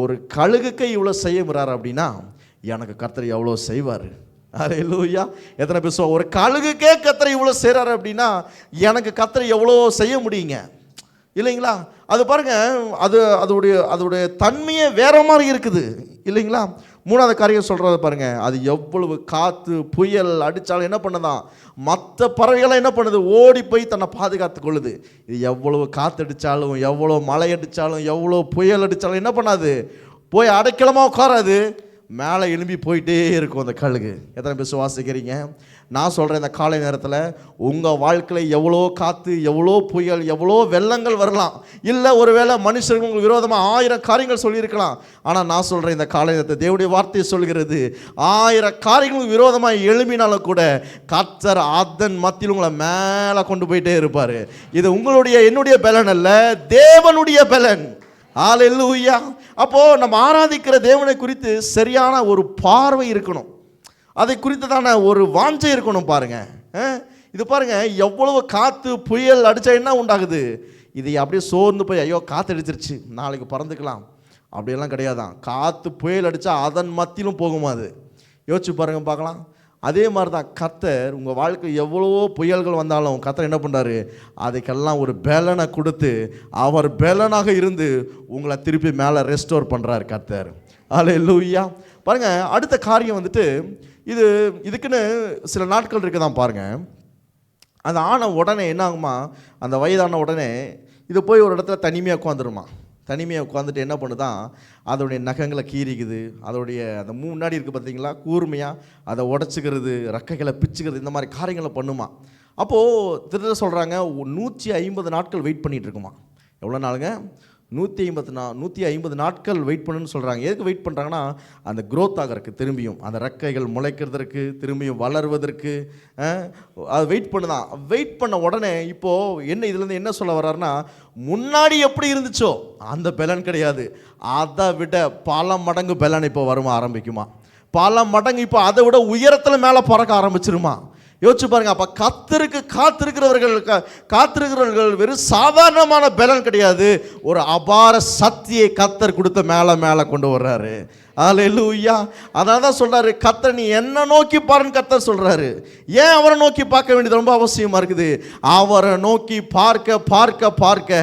ஒரு கழுகுக்கை இவ்வளோ செய்யறாரு அப்படின்னா எனக்கு கர்த்தர் எவ்வளோ செய்வார். அல்லேலூயா. எத்தனை பேசுவோம், ஒரு கழுகுக்கே கர்த்தர் இவ்வளோ செய்கிறாரு அப்படின்னா எனக்கு கர்த்தர் எவ்வளோ செய்ய முடியுங்க. இல்லைங்களா? அது பாருங்க, அதோடைய தன்மையே வேற மாதிரி இருக்குது. இல்லைங்களா? 3வது காரியம் சொல்கிறது பாருங்க, அது எவ்வளவு காற்று புயல் அடித்தாலும் என்ன பண்ணுதான், மற்ற பறவைகள்லாம் என்ன பண்ணுது, ஓடி போய் தன்னை பாதுகாத்து கொள்ளுது. இது எவ்வளவு காற்று அடித்தாலும், எவ்வளோ மழை அடித்தாலும், எவ்வளோ புயல் அடித்தாலும் என்ன பண்ணாது, போய் அடைக்கலமாக உட்காராது, மேலே எழும்பி போயிட்டே இருக்கும் அந்த கழுகு. எத்தனை பேர் சுவாசிக்கிறீங்க? நான் சொல்கிறேன், இந்த காலை நேரத்தில் உங்கள் வாழ்க்கையில் எவ்வளோ காற்று, எவ்வளோ புயல், எவ்வளோ வெள்ளங்கள் வரலாம். இல்லை ஒருவேளை மனுஷர்கள் உங்களுக்கு விரோதமாக 1000 காரியங்கள் சொல்லியிருக்கலாம். ஆனால் நான் சொல்கிறேன், இந்த காலை நேரத்தை தேவனுடைய வார்த்தையை சொல்கிறது, 1000 காரியங்களுக்கு விரோதமாக எழும்பினாலும் கூட கர்த்தர் அதன் மத்தியில் உங்களை மேலே கொண்டு போயிட்டே இருப்பார். இது உங்களுடைய என்னுடைய பலன் அல்ல, தேவனுடைய பலன். ஹல்லேலூயா. அப்போது நம்ம ஆராதிக்கிற தேவனை குறித்து சரியான ஒரு பார்வை இருக்கணும், அதை குறித்ததான ஒரு வாஞ்சை இருக்கணும். பாருங்க, இது பாருங்க, எவ்வளவு காற்று புயல் அடித்தா என்ன உண்டாகுது, இதை அப்படியே சோர்ந்து போய் ஐயோ காற்று அடிச்சிருச்சு நாளைக்கு பறந்துக்கலாம் அப்படியெல்லாம் கிடையாதான். காற்று புயல் அடித்தா அதன் மத்தியிலும் போகுமா அது? யோசிச்சு பாருங்க பார்க்கலாம். அதே மாதிரி தான் கர்த்தர் உங்கள் வாழ்க்கை எவ்வளவோ புயல்கள் வந்தாலும் கர்த்தர் என்ன பண்ணுறாரு, அதுக்கெல்லாம் ஒரு பேலனை கொடுத்து அவர் பேலனாக இருந்து உங்களை திருப்பி மேலே ரெஸ்டோர் பண்ணுறாரு கர்த்தர். அல்லேலூயா. பாருங்கள், அடுத்த காரியம் வந்துட்டு இதுக்குன்னு சில நாட்கள் இருக்குது தான் பாருங்கள். அது ஆன உடனே என்ன ஆகுமா, அந்த வயதான உடனே இது போய் ஒரு இடத்துல தனிமையாக உட்காந்துருமா. தனிமையாக உட்காந்துட்டு என்ன பண்ணுதான், அதோடைய நகங்களை கீறிக்குது, அதோடைய அந்த முன்னாடி இருக்குது பார்த்தீங்களா கூர்மையாக அதை உடச்சிக்கிறது, ரெக்கைகளை பிச்சுக்கிறது, இந்த மாதிரி காரியங்களை பண்ணுமா. அப்போது திருட சொல்கிறாங்க 150 நாட்கள் வெயிட் பண்ணிகிட்டு இருக்குமா. எவ்வளோ நாளுங்க? 150 நாட்கள் வெயிட் பண்ணுன்னு சொல்கிறாங்க. எதுக்கு வெயிட் பண்ணுறாங்கன்னா, அந்த க்ரோத் ஆகிறதுக்கு, திரும்பியும் அந்த ரெக்கைகள் முளைக்கிறதுக்கு, திரும்பியும் வளர்வதற்கு அது வெயிட் பண்ணுதான். வெயிட் பண்ண உடனே இப்போது என்ன இதுலேருந்து என்ன சொல்ல வர்றாருன்னா, முன்னாடி எப்படி இருந்துச்சோ அந்த பலன் கிடையாது, அதை விட பல மடங்கு பலன் இப்போ வருமா ஆரம்பிக்குமா. பல மடங்கு இப்போ அதை விட உயரத்தில் மேலே பறக்க ஆரம்பிச்சிருமா. யோசிச்சு பாருங்க. அப்போ கர்த்தருக்கு காத்திருக்கிறவர்கள் வெறும் சாதாரணமான பலன் கிடையாது, ஒரு அபார சக்தியை கர்த்தர் கொடுத்த மேலே கொண்டு வர்றாரு. அல்லேலூயா. அதனால தான் சொல்கிறாரு, கர்த்தர் நீ என்ன நோக்கி பாருன்னு கர்த்தர் சொல்கிறாரு. ஏன் அவரை நோக்கி பார்க்க வேண்டியது ரொம்ப அவசியமாக இருக்குது. அவரை நோக்கி பார்க்க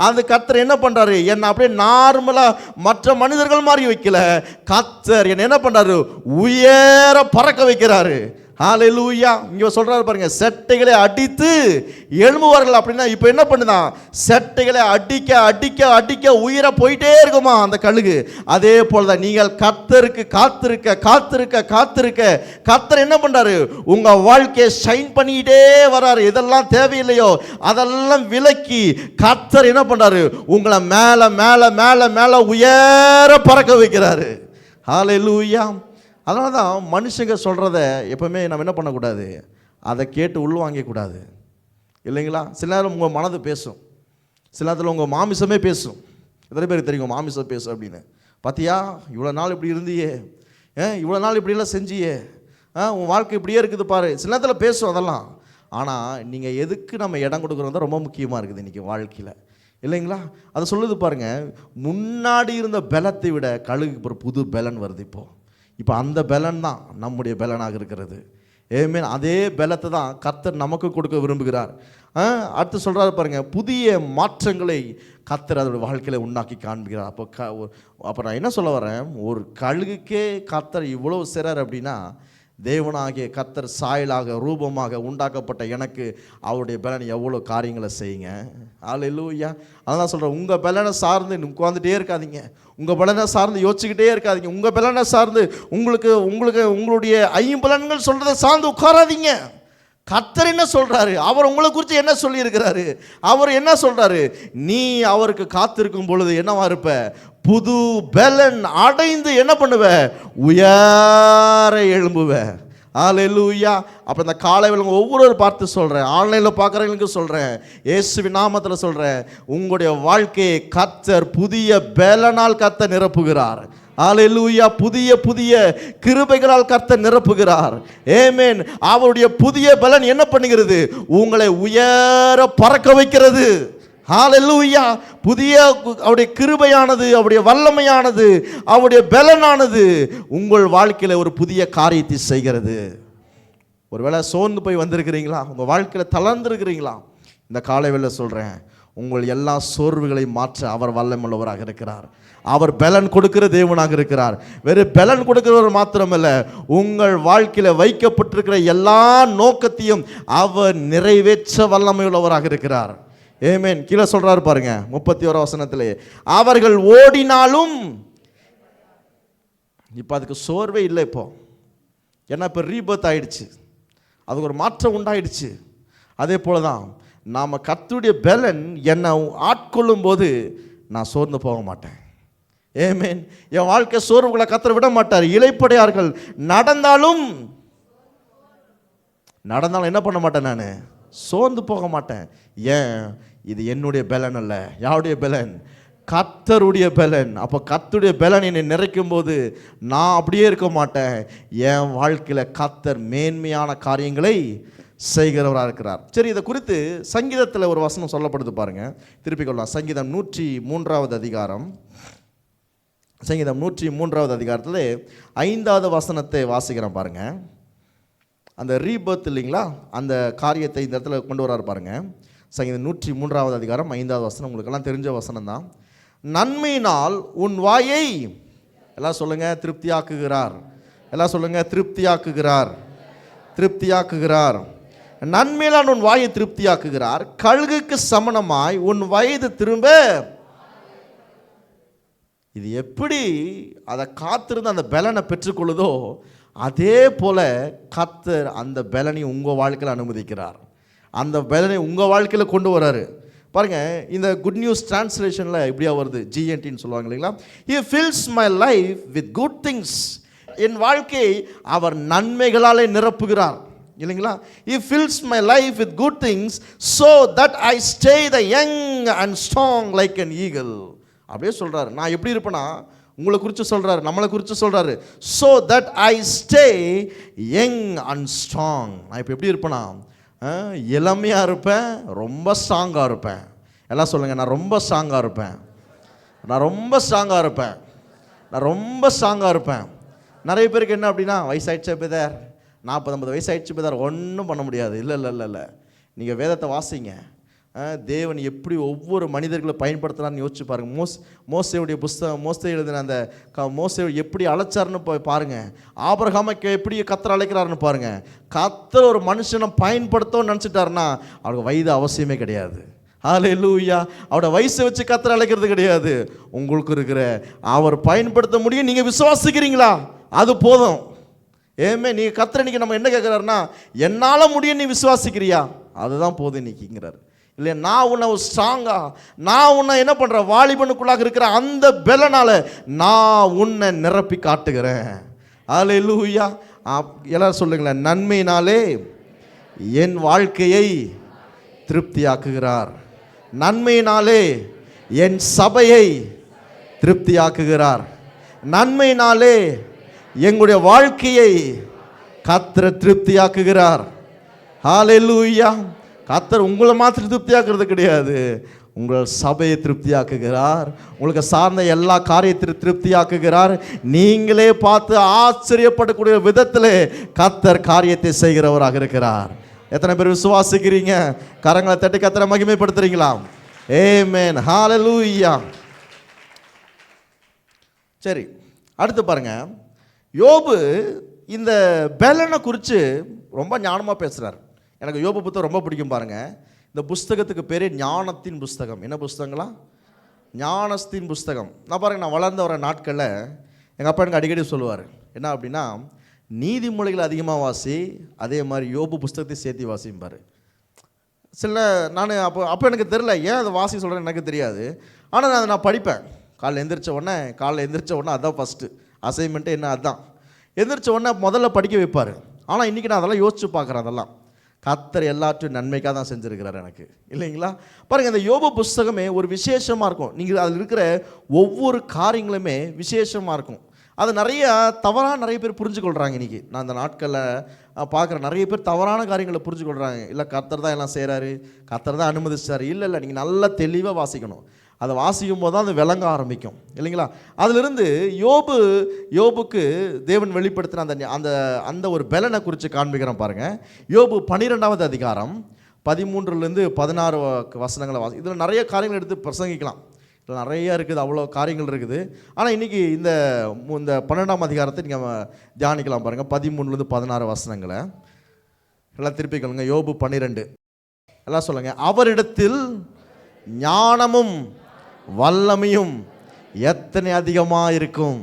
அந்த கர்த்தர் என்ன பண்ணுறாரு, என்னை அப்படியே நார்மலாக மற்ற மனிதர்கள் மாதிரி வைக்கல, கர்த்தர் என்னை என்ன பண்ணுறாரு, உயர பறக்க வைக்கிறாரு. ஹல்லேலூயா. இங்கே சொல்கிறாரு பாருங்க, செட்டைகளை அடித்து எழும்புவார்கள். அப்படின்னா இப்போ என்ன பண்ணுதான், செட்டைகளை அடிக்க உயிர போயிட்டே இருக்குமா அந்த கழுகு. அதே போல் தான் நீங்கள் கர்த்தருக்கு காத்திருக்க கர்த்தர் என்ன பண்ணுறாரு, உங்கள் வாழ்க்கையை ஷைன் பண்ணிக்கிட்டே வராரு. எதெல்லாம் தேவையில்லையோ அதெல்லாம் விலக்கி கர்த்தர் என்ன பண்ணுறாரு, உங்களை மேலே உயர பறக்க வைக்கிறாரு. ஹல்லேலூயா. அதனால தான் மனுஷங்க சொல்கிறத எப்போவுமே நம்ம என்ன பண்ணக்கூடாது, அதை கேட்டு உள்வாங்கக்கூடாது, இல்லைங்களா. சில நேரம் உங்கள் மனது பேசும், சில நேரத்தில் உங்கள் மாமிசமே பேசும். எத்தனை பேருக்கு தெரியும் மாமிசம் பேசும் அப்படின்னு? பார்த்தியா, இவ்வளோ நாள் இப்படி இருந்தியே, இவ்வளோ நாள் இப்படியெல்லாம் செஞ்சியே, உன் வாழ்க்கை இப்படியே இருக்குது பாரு. சில நேரத்தில் பேசும் அதெல்லாம். ஆனால் நீங்கள் எதுக்கு நம்ம இடம் கொடுக்குறது ரொம்ப முக்கியமாக இருக்குது இன்றைக்கி வாழ்க்கையில், இல்லைங்களா. அதை சொல்லுது பாருங்கள், முன்னாடி இருந்த பலத்தை விட கழுகுக்கு ஒரு புது பலன் வருது. இப்போ அந்த பலன் தான் நம்முடைய பலனாக இருக்கிறது. ஏமேன். அதே பலத்தை தான் கர்த்தர் நமக்கு கொடுக்க விரும்புகிறார். அடுத்து சொல்கிறாரு பாருங்கள், புதிய மாற்றங்களை கர்த்தர் அதோட வாழ்க்கையில் உண்டாக்கி காண்பிக்கிறார். அப்போ நான் என்ன சொல்ல வரேன், ஒரு கழுகுக்கே கர்த்தர் இவ்வளோ சிறார் அப்படின்னா, தேவனாகிய கர்த்தர் சாயலாக ரூபமாக உண்டாக்கப்பட்ட எனக்கு அவருடைய பலன் எவ்வளோ காரியங்களை செய்யுங்க. அல்லேலூயா. அதான் சொல்கிறேன், உங்கள் பலனை சார்ந்து உட்காந்துட்டே இருக்காதீங்க, உங்கள் பலனை சார்ந்து யோசிச்சுக்கிட்டே இருக்காதீங்க, உங்கள் பலனை சார்ந்து உங்களுடைய ஐம்பலன்கள் சொல்கிறத சார்ந்து உட்காராதீங்க. கர்த்தர் என்ன சொல்கிறாரு, அவர் உங்களை குறித்து என்ன சொல்லியிருக்கிறாரு, அவர் என்ன சொல்கிறாரு, நீ அவருக்கு காத்திருக்கும் பொழுது என்னவா இருப்ப, புது பலன் அடைந்து என்ன பண்ணுவ, உயர எழும்புவ. அல்லேலூயா. அப்போ இந்த காலை வேளை ஒவ்வொரு பார்த்து சொல்கிறேன், ஆன்லைனில் பார்க்குறவங்களுக்கு சொல்கிறேன், இயேசுவின் நாமத்தில் சொல்கிறேன், உங்களுடைய வாழ்க்கையை கர்த்தர் புதிய பலனால் கர்த்தர் நிரப்புகிறார். அல்லேலூயா. புதிய கிருபைகளால் கர்த்தர் நிரப்புகிறார். ஆமென். அவருடைய புதிய பலன் என்ன பண்ணுகிறது, உங்களை உயர பறக்க வைக்கிறது. ஹல்லேலூயா. புதிய அவருடைய கிருபையானது, அவருடைய வல்லமையானது, அவருடைய பலனானது உங்கள் வாழ்க்கையில் ஒரு புதிய காரியத்தை செய்கிறது. ஒருவேளை சோர்ந்து போய் வந்திருக்கிறீங்களா, உங்கள் வாழ்க்கையில் தளர்ந்துருக்கிறீங்களா, இந்த காலை வேளை சொல்கிறேன், உங்கள் எல்லா சோர்வுகளை மாற்ற அவர் வல்லமையுள்ளவராக இருக்கிறார். அவர் பலன் கொடுக்கிற தேவனாக இருக்கிறார். வெறும் பலன் கொடுக்கிறவர் மாத்திரமல்ல, உங்கள் வாழ்க்கையில் வைக்கப்பட்டிருக்கிற எல்லா நோக்கத்தையும் அவர் நிறைவேற்ற வல்லமையுள்ளவராக இருக்கிறார். ஆமென். கீழே சொல்றாரு பாருங்க 31 வசனத்திலே, அவர்கள் ஓடினாலும், இப்போ அதுக்கு சோர்வே இல்லை. இப்போ ஏன்னா இப்போ ரீபர்த் ஆயிடுச்சு, அதுக்கு ஒரு மாற்றம் உண்டாயிடுச்சு. அதே போல தான் நாம் கர்த்தருடைய பலன் என்னை ஆட்கொள்ளும் போது நான் சோர்ந்து போக மாட்டேன். ஆமென். என் வாழ்க்கை சோர்வுகளை கர்த்தர் விட மாட்டார். இளைப்படையார்கள் நடந்தாலும் என்ன பண்ண மாட்டேன், நான் சோர்ந்து போக மாட்டேன். ஏன், இது என்னுடைய பலன் அல்ல, யாருடைய பலன், கர்த்தருடைய பலன். அப்போ கர்த்தருடைய பலன் என்னை நிறைக்கும் போது நான் அப்படியே இருக்க மாட்டேன். என் வாழ்க்கையில் கர்த்தர் மேன்மையான காரியங்களை செய்கிறவராக இருக்கிறார். சரி, இதை குறித்து சங்கீதத்தில் ஒரு வசனம் சொல்லப்படுது பாருங்க, திருப்பிக் கொள்ளலாம். சங்கீதம் 103வது அதிகாரம், சங்கீதம் 103வது அதிகாரத்தில் 5வது வசனத்தை வாசிக்கிறேன் பாருங்க. அந்த ரீபர்த் இல்லைங்களா, அந்த காரியத்தை இந்த இடத்துல கொண்டு வராரு பாருங்க. சங்கீதம் 103வது அதிகாரம் 5வது வசனம், உங்களுக்கெல்லாம் தெரிஞ்ச வசனம் தான். நன்மையினால் உன் வாயை, எல்லாம் சொல்லுங்க, திருப்தியாக்குகிறார். எல்லாம் சொல்லுங்க, திருப்தியாக்குகிறார், திருப்தியாக்குகிறார். நன்மையினால் உன் வாயை திருப்தியாக்குகிறார், கழுகுக்கு சமணமாய் உன் வயது திரும்ப. இது எப்படி அதை காத்திருந்து அந்த பலனை பெற்றுக்கொள்ளுதோ அதே போல கர்த்தர் அந்த பலனை உங்கள் வாழ்க்கையில் அனுமதிக்கிறார். அந்த பலனை உங்கள் வாழ்க்கையில் கொண்டு வராரு பாருங்க. இந்த குட் நியூஸ் டிரான்ஸ்லேஷனில் இப்படியா வருது, ஜிஎன்டின்னு சொல்லுவாங்க இல்லைங்களா. He fills my life with good things. என் வாழ்க்கையை அவர் நன்மைகளாலே நிரப்புகிறார் இல்லைங்களா. He fills my life with good things so that I stay the young and strong like an eagle. அப்படியே சொல்கிறாரு. நான் எப்படி இருப்பேன்னா, உங்களை குறித்து சொல்கிறாரு, நம்மளை குறித்து சொல்கிறாரு. So that I stay young and strong. நான் இப்போ எப்படி இருப்பேனா, இளமையாக இருப்பேன், ரொம்ப ஸ்ட்ராங்காக இருப்பேன். எல்லாம் சொல்லுங்கள், நான் ரொம்ப ஸ்ட்ராங்காக இருப்பேன், நான் ரொம்ப ஸ்ட்ராங்காக இருப்பேன், நான் ரொம்ப ஸ்ட்ராங்காக இருப்பேன். நிறைய பேருக்கு என்ன அப்படின்னா, வயசாயிடுச்சு பிரதர், 40-50 வயசாயிடுச்சு பிரதர், ஒன்றும் பண்ண முடியாது. இல்லை இல்லை இல்லை இல்லை, நீங்கள் வேதத்தை வாசிங்க. தேவன் எப்படி ஒவ்வொரு மனிதர்களை பயன்படுத்துகிறான்னு யோசிச்சு பாருங்கள். மோசேயுடைய புஸ்தகம், மோசே எழுதின அந்த மோசே எப்படி அழைச்சாருன்னு பாருங்கள். ஆபிரகாமை எப்படி கர்த்தர் அழைக்கிறாருன்னு பாருங்கள். கர்த்தர் ஒரு மனுஷனை பயன்படுத்தணும்னு நினச்சிட்டாருன்னா அவருக்கு வயது அவசியமே கிடையாது. ஹல்லேலூயா. அவரோட வயசை வச்சு கர்த்தர் அழைக்கிறது கிடையாது. உங்களுக்கு இருக்கிற அவர் பயன்படுத்த முடியும், நீங்கள் விசுவாசிக்கிறீங்களா, அது போதும். ஏமே நீங்கள் கர்த்தர் இன்னைக்கு நம்ம என்ன கேட்குறாருன்னா, என்னால் முடியும், நீ விசுவாசிக்கிறியா, அதுதான் போதும் இன்னைக்குங்கிறார். இல்லை, நான் உன்னை ஸ்ட்ராங்கா, நான் உன்னை என்ன பண்ணுறேன், வாலிபனுக்குள்ளாக இருக்கிற அந்த பெலனால நான் உன்னை நிரப்பி காட்டுகிறேன். ஹல்லேலூயா. எல்லாரும் சொல்லுங்களேன், நன்மையினாலே என் வாழ்க்கையை திருப்தியாக்குகிறார், நன்மையினாலே என் சபையை திருப்தியாக்குகிறார், நன்மையினாலே எங்களுடைய வாழ்க்கையை கர்த்தர் திருப்தியாக்குகிறார். ஹல்லேலூயா. கர்த்தர் உங்களை மாத்திரம் திருப்தியாக்குறது கிடையாது, உங்கள் சபையை திருப்தியாக்குகிறார், உங்களுக்கு சார்ந்த எல்லா காரியத்தையும் திருப்தியாக்குகிறார். நீங்களே பார்த்து ஆச்சரியப்படக்கூடிய விதத்தில் கர்த்தர் காரியத்தை செய்கிறவராக இருக்கிறார். எத்தனை பேர் விசுவாசிக்கிறீங்க? கரங்களை தட்டி கர்த்தரை மகிமைப்படுத்துறீங்களா? ஆமென், ஹல்லேலூயா. சரி, அடுத்து பாருங்க. யோபு இந்த பெலனை குறித்து ரொம்ப ஞானமாக பேசுகிறார். எனக்கு யோபு புத்தகம் ரொம்ப பிடிக்கும் பாருங்கள். இந்த புஸ்தகத்துக்கு பேர் ஞானத்தின் புஸ்தகம். என்ன புஸ்தகங்களா? ஞானத்தின் புஸ்தகம். நான் பாருங்கள், நான் வளர்ந்து வர நாட்களில் எங்கள் அப்பா எனக்கு அடிக்கடி சொல்லுவார், என்ன அப்படின்னா, நீதிமொழிகள் அதிகமாக வாசி, அதே மாதிரி யோபு புஸ்தகத்தை சேர்த்து வாசிப்பார். சில நான் அப்போ எனக்கு தெரில, ஏன் அதை வாசி சொல்கிறேன்னு எனக்கு தெரியாது. ஆனால் நான் படிப்பேன். காலைல எந்திரிச்ச உடனே அதுதான் ஃபஸ்ட்டு அசைன்மெண்ட்டு, என்ன அதுதான். எந்திரிச்ச உடனே முதல்ல படிக்க வைப்பார். ஆனால் இன்றைக்கி நான் அதெல்லாம் யோசிச்சு பார்க்குறேன். அதெல்லாம் கர்த்தர் எல்லாத்தையும் நன்மைக்காக தான் செஞ்சுருக்கிறார் எனக்கு, இல்லைங்களா? பாருங்கள், இந்த யோபு புஸ்தகமே ஒரு விசேஷமாக இருக்கும். நீங்கள் அதில் இருக்கிற ஒவ்வொரு காரியங்களுமே விசேஷமாக இருக்கும். அது நிறைய பேர் புரிஞ்சுக்கொள்கிறாங்க. இன்றைக்கி நான் அந்த நாட்களில் பார்க்குற நிறைய பேர் தவறான காரியங்களை புரிஞ்சுக்கொள்கிறாங்க. இல்லை, கர்த்தர் தான் எல்லாம் செய்கிறாரு, கர்த்தர் தான் அனுமதிச்சார். இல்லை, நீங்கள் நல்லா தெளிவாக வாசிக்கணும். அதை வாசிக்கும் போது தான் அது விளங்க ஆரம்பிக்கும், இல்லைங்களா? அதிலிருந்து யோபுக்கு தேவன் வெளிப்படுத்தின அந்த அந்த ஒரு பலனை குறித்து காண்பிக்கிறோம் பாருங்கள். யோபு 12வது அதிகாரம் 13லேருந்து 16 வசனங்களை இதில் நிறைய காரியங்கள் எடுத்து பிரசங்கிக்கலாம். இதில் நிறைய இருக்குது, அவ்வளோ காரியங்கள் இருக்குது. ஆனால் இன்றைக்கி இந்த 12ஆம் அதிகாரத்தை நீங்கள் தியானிக்கலாம் பாருங்கள். 13லேருந்து 16 வசனங்களை எல்லாம் திருப்பிக்கொள்ளுங்க. யோபு 12 எல்லாம் சொல்லுங்கள். அவரிடத்தில் ஞானமும் வல்லமையும் எத்தனை அதிகமாக இருக்கும்.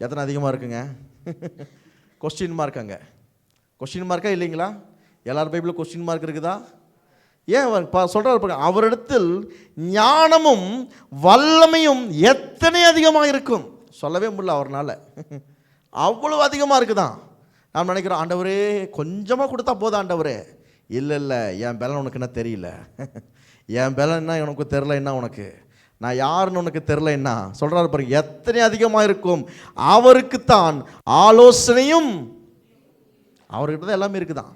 எத்தனை அதிகமாக இருக்குங்க? Question mark. அங்கே கொஸ்டின் மார்க்கா இல்லைங்களா? எல்லார் பைபிளும் கொஸ்டின் மார்க் இருக்குதா? ஏன் சொல்கிறார், அவரிடத்தில் ஞானமும் வல்லமையும் எத்தனை அதிகமாக இருக்கும். சொல்லவே முடியல அவர்னால, அவ்வளோ அதிகமாக இருக்குதான். நான் நினைக்கிறோம், ஆண்டவரே கொஞ்சமாக கொடுத்தா போதும் ஆண்டவரே. இல்லை, என் பலன் உனக்கு என்ன தெரியல, என் பலன் என்ன உனக்கு தெரில, என்ன உனக்கு நான் யாருன்னு உனக்கு தெரில. என்ன சொல்கிறாரு பாருங்க, எத்தனை அதிகமாக இருக்கும். அவருக்குத்தான் ஆலோசனையும், அவர்கிட்ட தான் எல்லாமே இருக்குதான்,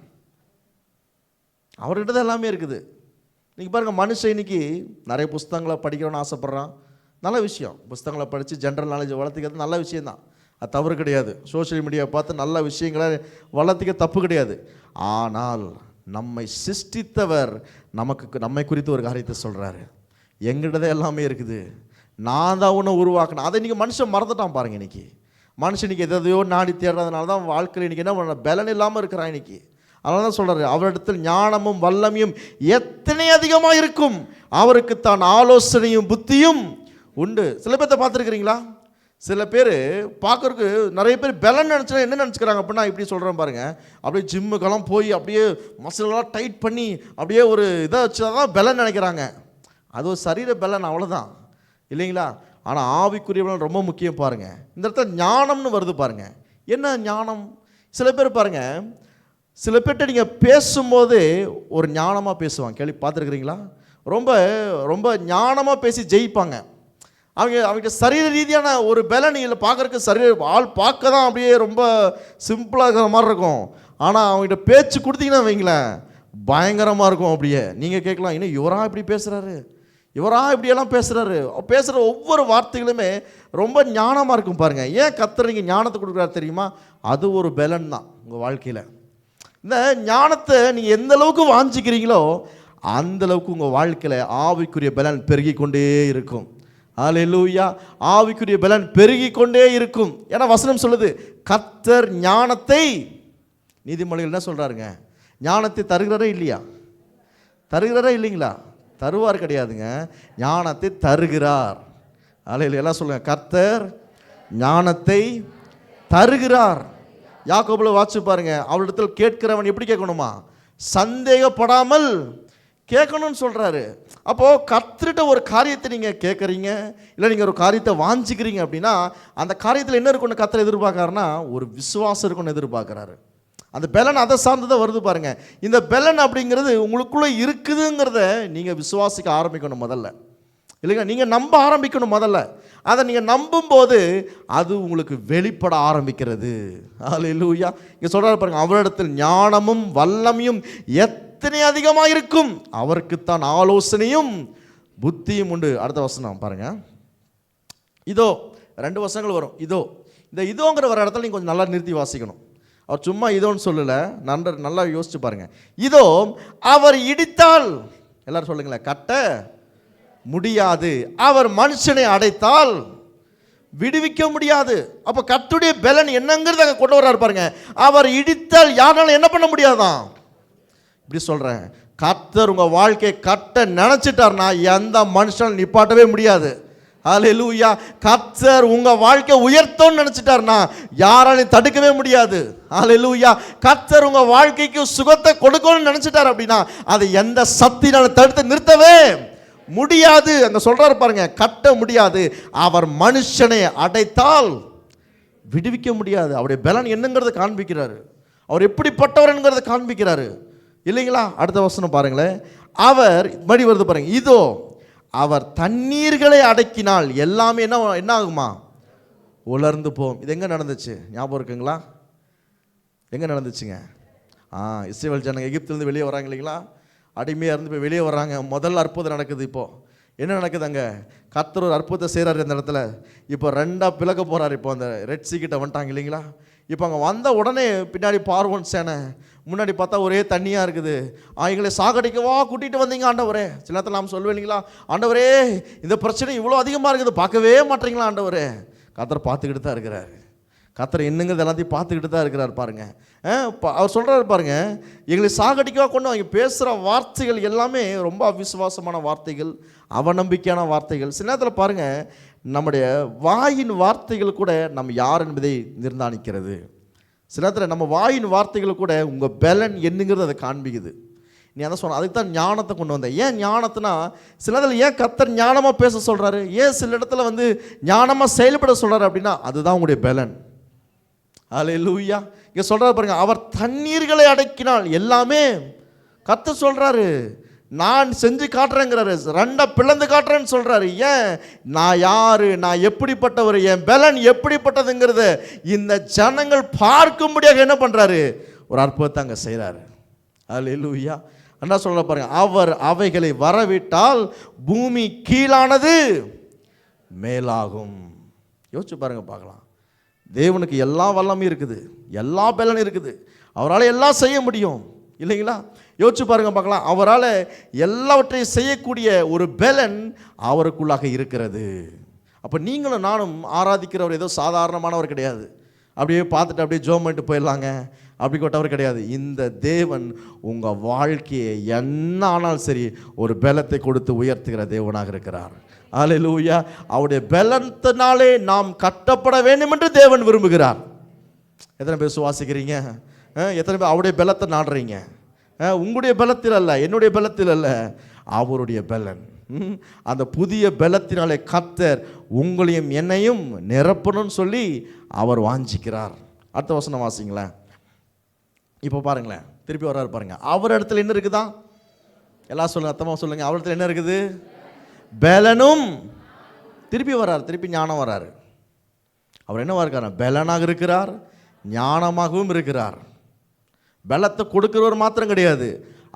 அவர்கிட்ட தான் எல்லாமே இருக்குது. நீங்கள் பாருங்கள், மனுஷன் இன்னைக்கு நிறைய புஸ்தகங்களை படிக்கணும்னு ஆசைப்பட்றான். நல்ல விஷயம், புஸ்தகங்களை படித்து ஜென்ரல் நாலேஜ் வளர்த்துக்கிறது நல்ல விஷயந்தான். அது தவறு கிடையாது. சோஷியல் மீடியாவை பார்த்து நல்ல விஷயங்களை வளர்த்திக்க தப்பு கிடையாது. ஆனால் நம்மை சிருஷ்டித்தவர் நம்மை குறித்து ஒரு காரியத்தை சொல்கிறாரு. எங்கிட்டதான் எல்லாமே இருக்குது, நான் தான் உன்னை உருவாக்கினேன். அதை இன்றைக்கி மனுஷன் மறந்துட்டான் பாருங்கள். இன்றைக்கி மனுஷன் இன்றைக்கி எதையோ நாடி தேடுறதுனால தான் வாழ்க்கையில் இன்றைக்கி என்ன பண்ண பலன் இல்லாமல் இருக்கிறான் இன்றைக்கி. அதனால தான் சொல்கிறாரு, அவரிடத்தில் ஞானமும் வல்லமையும் எத்தனை அதிகமாக இருக்கும், அவருக்கு தான் ஆலோசனையும் புத்தியும் உண்டு. சில பேர்த்த பார்த்துருக்கிறீங்களா? சில பேர் பார்க்கறதுக்கு நிறைய பேர் பலன் நினச்சா என்ன நினச்சிக்கிறாங்க அப்படின்னா, இப்படி சொல்கிறேன் பாருங்கள், அப்படியே ஜிம்முக்கெல்லாம் போய் அப்படியே மசிலெல்லாம் டைட் பண்ணி அப்படியே ஒரு இதை வச்சு தான் பலன் நினைக்கிறாங்க. அது ஒரு சரீர பலன், அவ்வளோதான் இல்லைங்களா? ஆனால் ஆவிக்குரிய பலன் ரொம்ப முக்கியம் பாருங்கள். இந்த இடத்துல ஞானம்னு வருது பாருங்கள். என்ன ஞானம்? சில பேர் பாருங்கள், சில பேர்கிட்ட நீங்கள் பேசும்போது ஒரு ஞானமாக பேசுவாங்க. கேள்வி பார்த்துருக்குறீங்களா? ரொம்ப ரொம்ப ஞானமாக பேசி ஜெயிப்பாங்க. அவங்ககிட்ட சரீர ரீதியான ஒரு பலன் இல்லை, பார்க்குறக்கு சரீர ஆள் பார்க்க தான் அப்படியே ரொம்ப சிம்பிளாக இருக்கிற மாதிரி இருக்கும். ஆனால் அவங்ககிட்ட பேச்சு கொடுத்தீங்கன்னா வைங்களேன், பயங்கரமாக இருக்கும். அப்படியே நீங்கள் கேட்கலாம், இன்னும் இவரா இப்படி பேசுகிறாரு, இவரா இப்படியெல்லாம் பேசுகிறாரு. பேசுகிற ஒவ்வொரு வார்த்தைகளுமே ரொம்ப ஞானமாக இருக்கும் பாருங்கள். ஏன் கர்த்தர் நீங்கள் ஞானத்தை கொடுக்குறாரு தெரியுமா? அது ஒரு பலன் தான் உங்கள் வாழ்க்கையில். இந்த ஞானத்தை நீங்கள் எந்த அளவுக்கு வாஞ்சிக்கிறீங்களோ அந்த அளவுக்கு உங்கள் வாழ்க்கையில் ஆவிக்குரிய பலன் பெருகி கொண்டே இருக்கும். அல்லேலூயா! ஆவிக்குரிய பலன் பெருகி கொண்டே இருக்கும். ஏன்னா வசனம் சொல்லுது, கர்த்தர் ஞானத்தை, நீதிமொழிகள் என்ன சொல்கிறாருங்க, ஞானத்தை தருகிறாரா இல்லையா? தருகிறாரா இல்லைங்களா? தருவார் கிடையாதுங்க, ஞானத்தை தருகிறார். அல்லேலூயா! எல்லாம் சொல்லுங்க, கர்த்தர் ஞானத்தை தருகிறார். யாக்கோபுல வாட்சி பாருங்க, அவரிடத்தில் கேட்கிறவன் எப்படி கேட்கணுமா? சந்தேகப்படாமல் கேட்கணும்னு சொல்கிறாரு. அப்போது கர்த்தர்கிட்ட ஒரு காரியத்தை நீங்கள் கேட்குறீங்க, இல்லை நீங்கள் ஒரு காரியத்தை வாஞ்சிக்கிறீங்க அப்படின்னா அந்த காரியத்தில் என்ன இருக்குன்னு கர்த்தர் எதிர்பார்க்குறாருன்னா ஒரு விசுவாசம் இருக்குன்னு எதிர்பார்க்குறாரு. அந்த பலன் அதை சார்ந்து தான் வருது பாருங்கள். இந்த பலன் அப்படிங்கிறது உங்களுக்குள்ளே இருக்குதுங்கிறத நீங்கள் விசுவாசிக்க ஆரம்பிக்கணும் முதல்ல, இல்லைங்களா? நீங்கள் நம்ப ஆரம்பிக்கணும் முதல்ல. அதை நீங்கள் நம்பும்போது அது உங்களுக்கு வெளிப்பட ஆரம்பிக்கிறது. அல்லேலூயா! இங்கே சொல்கிறாரு பாருங்கள், அவரிடத்தில் ஞானமும் வல்லமையும் எத்தனை அதிகமாக இருக்கும், அவருக்குத்தான் ஆலோசனையும் புத்தியும் உண்டு. அடுத்த வசனம் பாருங்கள். இதோ 2 வசனங்கள் வரும். இதோ, இந்த இதோங்கிற வர இடத்துல நீங்கள் கொஞ்சம் நல்லா நிறுத்தி வாசிக்கணும். அவர் சும்மா இதோன்னு சொல்லலை, நல்லா யோசிச்சு பாருங்கள். இதோ அவர் இடித்தால், எல்லாரும் சொல்லுங்களேன், கட்ட முடியாது, அவர் மனுஷனை அடைத்தால் விடுவிக்க முடியாது. அப்போ கர்த்தருடைய பலன் என்னங்கிறத அங்கே கொண்டு வர்றாரு பாருங்க. அவர் இடித்தால் யாராலும் என்ன பண்ண முடியாதான். இப்படி சொல்கிறேன், கர்த்தர் உங்கள் வாழ்க்கையை கட்ட நினச்சிட்டார்னா எந்த மனுஷன் நிப்பாட்டவே முடியாது. அல்லேலூயா! கர்த்தர் உங்கள் வாழ்க்கையை உயர்த்தோன்னு நினச்சிட்டார்னா யாராலையும் தடுக்கவே முடியாது. அல்லேலூயா! கர்த்தர் உங்கள் வாழ்க்கைக்கு சுகத்தை கொடுக்கணும்னு நினச்சிட்டார் அப்படின்னா அதை எந்த சக்தினாலும் தடுத்து நிறுத்தவே முடியாது. அங்கே சொல்கிறாரு பாருங்க, கட்ட முடியாது, அவர் மனுஷனை அடைத்தால் விடுவிக்க முடியாது. அவருடைய பலன் என்னங்கிறத காண்பிக்கிறாரு, அவர் எப்படிப்பட்டவர் என்கிறத காண்பிக்கிறாரு, இல்லைங்களா? அடுத்த வசனம் பாருங்களேன். அவர் மடி வருது பாருங்க. இதோ அவர் தண்ணீர்களை அடக்கினால் எல்லாமே என்ன ஆகுமா? உலர்ந்து போகும். இது எங்கே நடந்துச்சு ஞாபகம் இருக்குங்களா? எங்கே நடந்துச்சுங்க? இஸ்ரவேல் ஜனங்க எகிப்திலிருந்து வெளியே வராங்க இல்லைங்களா? அடிமையாக இருந்து போய் வெளியே வர்றாங்க. முதல் அற்புதம் நடக்குது. இப்போது என்ன நடக்குது? அங்கே கர்த்தர் ஒரு அற்புதத்தை செய்கிறாரு அந்த இடத்துல. இப்போ 2 பிளக்க போகிறார். இப்போ அந்த ரெட் சீ கிட்ட வந்துட்டாங்க இல்லைங்களா? இப்போ அங்கே வந்த உடனே பின்னாடி பார்வோன் சேனை, முன்னாடி பார்த்தா ஒரே தண்ணியாக இருக்குது. எங்களை சாகடிக்கவா கூட்டிகிட்டு வந்தீங்க ஆண்டவரே? சில நேரத்தில் நாம் சொல்லுவேன் இல்லைங்களா, ஆண்டவரே இந்த பிரச்சனை இவ்வளோ அதிகமாக இருக்குது, பார்க்கவே மாட்டீங்களா ஆண்டவரே? கர்த்தர் பார்த்துக்கிட்டு தான் இருக்கிறார். கர்த்தர் என்னங்கிறது எல்லாத்தையும் பார்த்துக்கிட்டு தான் இருக்கிறார் பாருங்க. அவர் சொல்கிறாரு பாருங்க, எங்களை சாகடிக்கவா கொண்டு அவங்க பேசுகிற வார்த்தைகள் எல்லாமே ரொம்ப அவிசுவாசமான வார்த்தைகள், அவநம்பிக்கையான வார்த்தைகள். சில நேரத்தில் பாருங்கள், நம்முடைய வாயின் வார்த்தைகள் கூட நம்ம யார் என்பதை நிர்ணயிக்கிறது. சில நேரத்தில் நம்ம வாயின் வார்த்தைகள் கூட உங்கள் பலன் என்னங்கிறது அதை காண்பிக்குது. நீ அதை சொன்ன, அதுக்கு தான் ஞானத்தை கொண்டு வந்தேன். ஏன் ஞானத்தினா, சில இடத்துல ஏன் கர்த்தர் ஞானமாக பேச சொல்கிறாரு, ஏன் சில இடத்துல ஞானமாக செயல்பட சொல்கிறாரு அப்படின்னா அதுதான் உங்களுடைய பலன். அல்லேலூயா! இங்கே சொல்கிறாரு பாருங்க, அவர் தண்ணீர்களை அடக்கினால் எல்லாமே கர்த்தர் சொல்கிறாரு. நான் செஞ்சு காட்டுறேங்கிறாரு, 2 பிளந்து காட்டுறேன்னு சொல்கிறாரு. ஏன்? நான் யார், நான் எப்படிப்பட்டவர், என் பலன் எப்படிப்பட்டதுங்கிறத இந்த ஜனங்கள் பார்க்கும்படியாக என்ன பண்ணுறாரு, ஒரு அற்புதத்தை அங்கே செய்கிறாரு. அல்லேலூயா! என்ன சொல்ற பாருங்க, அவர் அவைகளை வரவிட்டால் பூமி கீழானது மேலாகும். யோசிச்சு பாருங்க பார்க்கலாம். தேவனுக்கு எல்லா வல்லமையும் இருக்குது, எல்லா பலனும் இருக்குது, அவரால் எல்லாம் செய்ய முடியும் இல்லைங்களா? யோசிச்சு பாருங்க பார்க்கலாம். அவரால் எல்லாவற்றையும் செய்யக்கூடிய ஒரு பலன் அவருக்குள்ளாக இருக்கிறது. அப்போ நீங்களும் நானும் ஆராதிக்கிறவர் ஏதோ சாதாரணமானவர் கிடையாது, அப்படியே பார்த்துட்டு அப்படியே ஜோம் பண்ணிட்டு போயிடலாங்க அப்படி கொட்டவர் கிடையாது. இந்த தேவன் உங்கள் வாழ்க்கையை என்ன ஆனாலும் சரி ஒரு பலத்தை கொடுத்து உயர்த்துகிற தேவனாக இருக்கிறார். அல்லேலூயா. அவருடைய பலத்தினாலே நாம் கட்டப்பட வேண்டும் என்று தேவன் விரும்புகிறார். எத்தனை பேர் சுவாசிக்கிறீங்க? எத்தனை பேர் அவருடைய பலத்தை நாடுறீங்க? உங்களுடைய பலத்தில் அல்ல, என்னுடைய பலத்தில் அல்ல, அவருடைய பலன். அந்த புதிய பலத்தினாலே கர்த்தர் உங்களையும் என்னையும் நிரப்பணும்னு சொல்லி அவர் வாஞ்சிக்கிறார். அடுத்த வசனம் வாசிங்களேன். இப்போ பாருங்களேன், திருப்பி வர்றாரு பாருங்க. அவர் இடத்துல என்ன இருக்குதா? எல்லாம் சொல்லுங்க, அர்த்தமாக சொல்லுங்க. அவர் இடத்துல என்ன இருக்குது? பலனும். திருப்பி வர்றாரு, திருப்பி ஞானம் வர்றாரு. அவர் என்னவா இருக்கார்? பலனாக இருக்கிறார், ஞானமாகவும் இருக்கிறார். பலத்தை கொடுக்கிறவர் மாத்திரம் கிடையாது,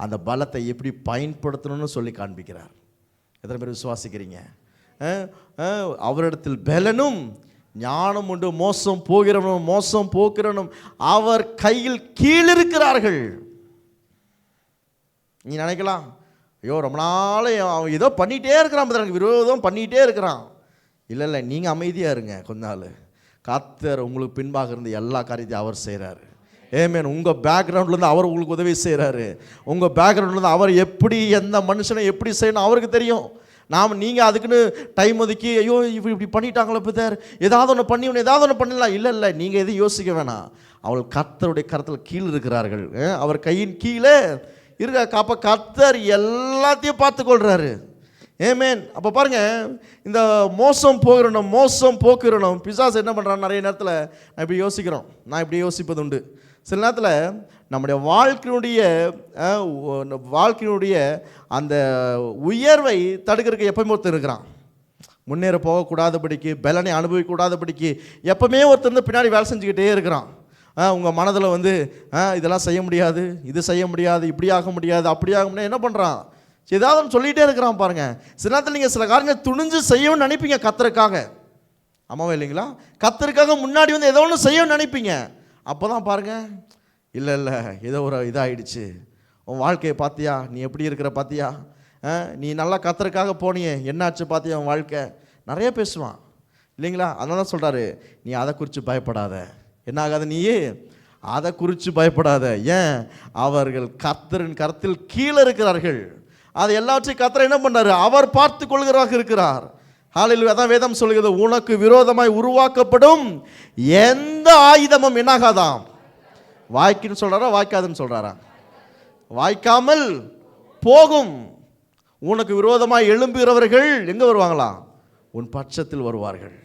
அந்த பலத்தை எப்படி பயன்படுத்தணும்னு சொல்லி காண்பிக்கிறார். எத்தனை பேர் விசுவாசிக்கிறீங்க? அவரிடத்தில் பலனும் ஞானம் உண்டு, மோசம் போகிறவனும் மோசம் போக்கிறவனும் அவர் கையில் கீழிருக்கிறார்கள். நீ நினைக்கலாம், ஐயோ ரொம்ப நாள் அவன் ஏதோ பண்ணிகிட்டே இருக்கிறான், எனக்கு விரோதம் பண்ணிகிட்டே இருக்கிறான். இல்லை இல்லை, நீங்கள் அமைதியாக இருங்க கொஞ்ச நாள். கர்த்தர் உங்களுக்கு பின்பாக இருந்து எல்லா காரியத்தையும் அவர் செய்கிறாரு. ஏமேன். உங்கள் பேக்ரவுண்ட்லேருந்து அவர் உங்களுக்கு உதவி செய்கிறாரு. உங்கள் பேக்ரவுண்ட்லேருந்து அவர் எப்படி எந்த மனுஷனை எப்படி செய்யணும் அவருக்கு தெரியும். நீங்கள் அதுக்குன்னு டைம் ஒதுக்கி ஐயோ இப்படி பண்ணிட்டாங்களே பிரதர், ஏதாவது ஒன்று பண்ணி ஒன்று ஏதாவது ஒன்று பண்ணலாம். இல்லை இல்லை, நீங்கள் எதுவும் யோசிக்க வேணாம். அவள் கர்த்தருடைய கருத்தில் கீழே இருக்கிறார்கள், அவர் கையின் கீழே இருக்க. அப்போ கர்த்தர் எல்லாத்தையும் பார்த்துக்கொள்கிறாரு. ஏமேன். அப்போ பாருங்கள், இந்த மோசம் போக்குறணும் பிசாசு என்ன பண்ணுறான்? நிறைய நேரத்தில் நான் இப்படி யோசிக்கிறோம், நான் இப்படி யோசிப்பது உண்டு. சில நேரத்தில் நம்முடைய வாழ்க்கையினுடைய அந்த உயர்வை தடுக்கிறதுக்கு எப்பவுமே ஒருத்தர் இருக்கிறான். முன்னேற போகக்கூடாதபடிக்கு, பலனை அனுபவிக்கூடாதபடிக்கு எப்பவுமே ஒருத்தர் பின்னாடி வேலை செஞ்சுக்கிட்டே இருக்கிறான். உங்கள் மனதில் வந்து இதெல்லாம் செய்ய முடியாது, இது செய்ய முடியாது, இப்படி ஆக முடியாது, அப்படி ஆக முடியாது, என்ன பண்ணுறான்? ஏதாவது ஒன்று சொல்லிகிட்டே இருக்கிறான் பாருங்கள். சில நேரத்தில் நீங்கள் சில காரியங்கள் துணிஞ்சு செய்யணும்னு நினைப்பீங்க கர்த்தருக்காக. ஆமாவா இல்லைங்களா? கர்த்தருக்காக முன்னாடி வந்து ஏதோ ஒன்று செய்யணும்னு நினைப்பீங்க. அப்போ தான் பாருங்கள், இல்லை இல்லை ஏதோ ஒரு இதாகிடுச்சு. உன் வாழ்க்கையை பார்த்தியா? நீ எப்படி இருக்கிற பார்த்தியா? நீ நல்லா கர்த்தருக்காக போனியே, என்னாச்சு பார்த்தியா உன் வாழ்க்கை? நிறைய பேசுவான் இல்லைங்களா? அதனால தான் சொல்கிறாரு, நீ அதை குறித்து பயப்படாத. என்ன ஆகாத? நீ அதை குறித்து பயப்படாத. ஏன்? அவர்கள் கர்த்தரின் கரத்தில் கீழே இருக்கிறார்கள். அது எல்லாவற்றையும் கர்த்தர் என்ன பண்ணார்? அவர் பார்த்து கொள்கிறவராக இருக்கிறார். ஹல்லேலூயா. அதான் வேதம் சொல்கிறது, உனக்கு விரோதமாய் உருவாக்கப்படும் எந்த ஆயுதமும் என்னாகாதாம். வாய்க்குன்னு சொல்கிறாரா வாய்க்காதுன்னு சொல்கிறாரா? வாய்க்காமல் போகும். உனக்கு விரோதமாய் எழும்புகிறவர்கள் எங்கே வருவாங்களா? உன் பட்சத்தில் வருவார்கள்.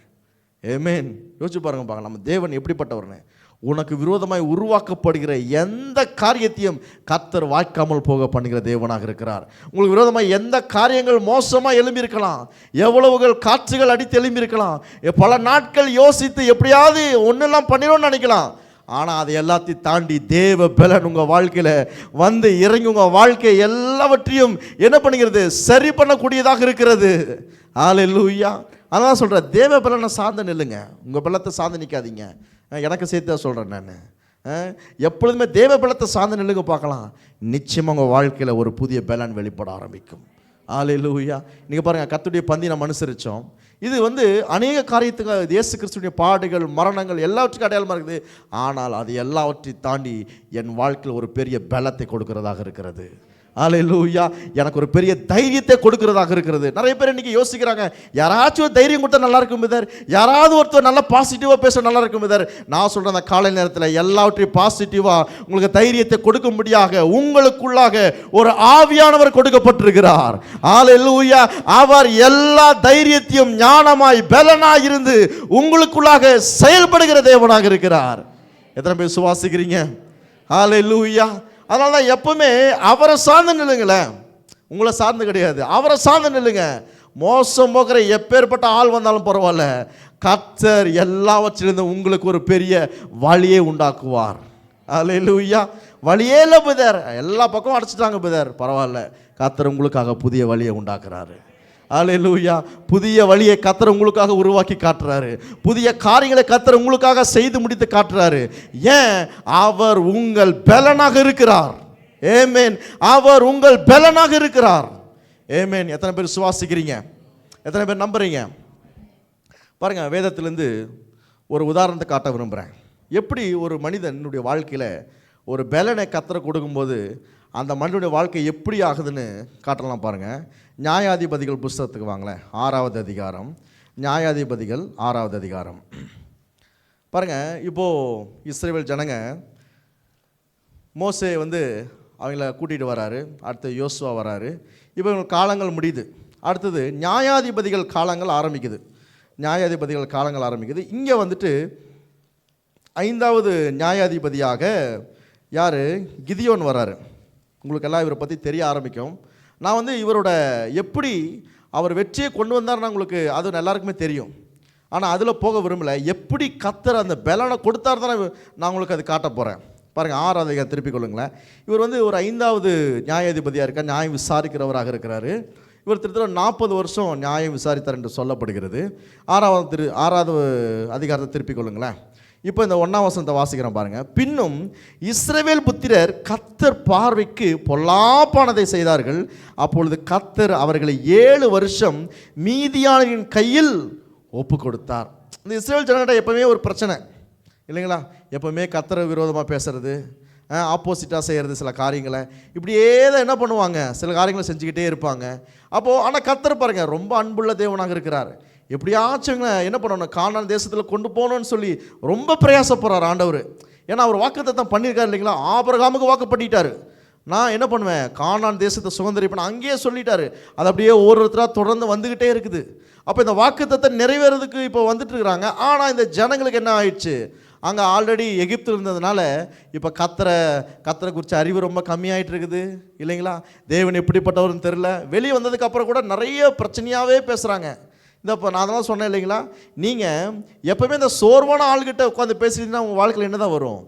ஆமென். யோசிச்சு பாருங்க பார்க்கலாம், நம்ம தேவன் எப்படிப்பட்டவர்னு. உனக்கு விரோதமாய் உருவாக்கப்படுகிற எந்த காரியத்தையும் கர்த்தர் வாய்க்காமல் போக பண்ணுகிற தேவனாக இருக்கிறார். உங்களுக்கு விரோதமாக எந்த காரியங்கள் மோசமாக எழும்பியிருக்கலாம், எவ்வளவுகள் காற்றுகள் அடித்து எழும்பியிருக்கலாம், பல நாட்கள் யோசித்து எப்படியாவது ஒன்றெல்லாம் பண்ணிடும்னு நினைக்கலாம். ஆனால் அதை எல்லாத்தையும் தாண்டி தேவ பலன் உங்கள் வாழ்க்கையில் வந்து இறங்கி உங்கள் வாழ்க்கை எல்லாவற்றையும் என்ன பண்ணுகிறது? சரி பண்ணக்கூடியதாக இருக்கிறது. ஹல்லேலூயா. அதான் சொல்கிறேன், தேவ பலனை சார்ந்து நில்லுங்க, உங்கள் பலத்தை சார்ந்து நிற்காதீங்க. எனக்கு சேர்த்து தான் சொல்கிறேன் நான். எப்பொழுதுமே தேவ பலத்தை சார்ந்து நில்லுங்க பார்க்கலாம். நிச்சயமாக உங்கள் வாழ்க்கையில் ஒரு புதிய பலன் வெளிப்பட ஆரம்பிக்கும். ஹல்லேலூயா. நீங்கள் பாருங்கள், கர்த்தருடைய பந்தி நம்ம அனுசரித்தோம். இது வந்து அநேக காரியத்துக்கு இயேசு கிறிஸ்துவின் பாடுகள் மரணங்கள் எல்லாவற்றுக்கும் அடையாளமாக இருக்குது. ஆனால் அது எல்லாவற்றையும் தாண்டி என் வாழ்க்கையில் ஒரு பெரிய பலத்தை கொடுக்கிறதாக இருக்கிறது. ஹல்லேலூயா. எனக்கு ஒரு பெரிய தைரியத்தை கொடுக்கிறதாக இருக்கிறது. நிறைய பேர் இன்றைக்கி யோசிக்கிறாங்க, யாராச்சும் ஒரு தைரியம் கொடுத்தா நல்லா இருக்கும் மிதர், யாராவது ஒருத்தர் நல்லா பாசிட்டிவாக பேச நல்லா இருக்கும் மிதர். நான் சொல்கிறேன், அந்த காலை நேரத்தில் எல்லாவற்றையும் பாசிட்டிவாக உங்களுக்கு தைரியத்தை கொடுக்கும்படியாக உங்களுக்குள்ளாக ஒரு ஆவியானவர் கொடுக்கப்பட்டிருக்கிறார். ஹல்லேலூயா. அவர் எல்லா தைரியத்தையும் ஞானமாய் பலனாய் இருந்து உங்களுக்குள்ளாக செயல்படுகிற தேவனாக இருக்கிறார். எத்தனை பேர் சுவாசிக்கிறீங்க? ஹல்லேலூயா. அதனால தான் எப்பவுமே அவரை சார்ந்து நில்லுங்களேன், உங்களை சார்ந்து கிடையாது. அவரை சார்ந்து நில்லுங்க. மோசம் போகிற எப்பேற்பட்ட ஆள் வந்தாலும் பரவாயில்ல, கர்த்தர் எல்லாவற்றிலிருந்து உங்களுக்கு ஒரு பெரிய வழியை உண்டாக்குவார். ஹல்லேலூயா. வழியே இல்லை பிரதர், எல்லா பக்கமும் அடைச்சிட்டாங்க பிரதர், பரவாயில்ல, கர்த்தர் உங்களுக்காக புதிய வழியை உண்டாக்குறாரு. அல்லேலூயா. புதிய வழியை கர்த்தர் உங்களுக்காக உருவாக்கி காட்டுறாரு. புதிய காரியங்களை கர்த்தர் உங்களுக்காக செய்து முடித்து காட்டுறாரு. ஏன்? அவர் உங்கள் பலனாக இருக்கிறார். ஆமென். அவர் உங்கள் பலனாக இருக்கிறார். ஆமென். எத்தனை பேர் சுவாசிக்கிறீங்க? எத்தனை பேர் நம்புறீங்க? பாருங்க, வேதத்திலிருந்து ஒரு உதாரணத்தை காட்ட விரும்புகிறேன். எப்படி ஒரு மனிதனுடைய வாழ்க்கையில் ஒரு பலனை கர்த்தர் கொடுக்கும்போது அந்த மனிதனுடைய வாழ்க்கை எப்படி ஆகுதுன்னு காட்டலாம். பாருங்கள், நியாயாதிபதிகள் புஸ்தகத்துக்கு வாங்களேன். 6வது அதிகாரம். நியாயாதிபதிகள் 6வது அதிகாரம். பாருங்கள், இப்போது இஸ்ரவேல் ஜனங்க மோசே அவங்கள கூட்டிகிட்டு வராரு. அடுத்து யோசுவா வராரு. இப்போ இவங்க காலங்கள் முடியுது. அடுத்தது நியாயாதிபதிகள் காலங்கள் ஆரம்பிக்குது. நியாயாதிபதிகள் காலங்கள் ஆரம்பிக்குது. இங்கே 5வது நியாயாதிபதியாக யார்? கிதியோன் வராரு. உங்களுக்கு எல்லாம் இவரை பற்றி தெரிய ஆரம்பிக்கும். நான் இவரோட எப்படி அவர் வெற்றியை கொண்டு வந்தார்னா உங்களுக்கு அது எல்லாருக்குமே தெரியும். ஆனால் அதில் போக விரும்பலை. எப்படி கர்த்தர் அந்த பலனை கொடுத்தார் தானே நான் உங்களுக்கு அது காட்ட போகிறேன். பாருங்கள், 6வது அதிகாரம் திருப்பிக் கொள்ளுங்களேன். இவர் ஒரு 5வது நியாயாதிபதியாக இருக்கார். நியாயம் விசாரிக்கிறவராக இருக்கிறாரு. இவர் திருத்தர 40 வருஷம் நியாயம் விசாரித்தார் என்று சொல்லப்படுகிறது. 6வது அதிகாரத்தை திருப்பிக் கொள்ளுங்களேன். இப்போ இந்த 1ஆம் வசனத்தை வாசிக்கிறோம் பாருங்கள். பின்னும் இஸ்ரவேல் புத்திரர் கர்த்தர் பார்வைக்கு பொல்லாப்பானதை செய்தார்கள். அப்பொழுது கர்த்தர் அவர்களை 7 வருஷம் மீதியானின் கையில் ஒப்பு கொடுத்தார். இந்த இஸ்ரவேல் ஜனங்கிட்ட எப்பவுமே ஒரு பிரச்சனை இல்லைங்களா? எப்பவுமே கர்த்தரை விரோதமாக பேசுறது, ஆப்போசிட்டாக செய்கிறது சில காரியங்களை, இப்படியே தான் என்ன பண்ணுவாங்க, சில காரியங்களை செஞ்சுக்கிட்டே இருப்பாங்க. அப்போது ஆனால் கர்த்தர் பாருங்கள், ரொம்ப அன்புள்ள தேவனாக இருக்கிறார். எப்படியாச்சும் என்ன பண்ணணும், கானான் தேசத்தில் கொண்டு போகணும்னு சொல்லி ரொம்ப பிரயாசப்படுறார் ஆண்டவர். ஏன்னா அவர் வாக்குத்தத்தம் பண்ணியிருக்காரு இல்லைங்களா? ஆபிரகாமுக்கு வாக்கு பண்ணிட்டார். நான் என்ன பண்ணுவேன், கானான் தேசத்தை சுதந்திரிப்பேன் அங்கேயே சொல்லிட்டாரு. அது அப்படியே ஒருத்தராக தொடர்ந்து வந்துக்கிட்டே இருக்குது. அப்போ இந்த வாக்குத்தத்தம் நிறைவேறதுக்கு இப்போ வந்துட்டு இருக்கிறாங்க. ஆனால் இந்த ஜனங்களுக்கு என்ன ஆயிடுச்சு, அங்கே ஆல்ரெடி எகிப்தில் இருந்ததுனால இப்போ கத்தரை குறித்த அறிவு ரொம்ப கம்மியாயிட்டு இருக்குது இல்லைங்களா? தேவன் எப்படிப்பட்டவர்னு தெரில. வெளியே வந்ததுக்கப்புறம் கூட நிறைய பிரச்சனையாகவே பேசுகிறாங்க. இப்போ நான் அதெல்லாம் சொன்னேன் இல்லைங்களா? நீங்கள் எப்போவுமே இந்த சோர்வான ஆள்கிட்ட உட்காந்து பேசிட்டீங்கன்னா உங்கள் வாழ்க்கையில் என்ன தான் வரும்?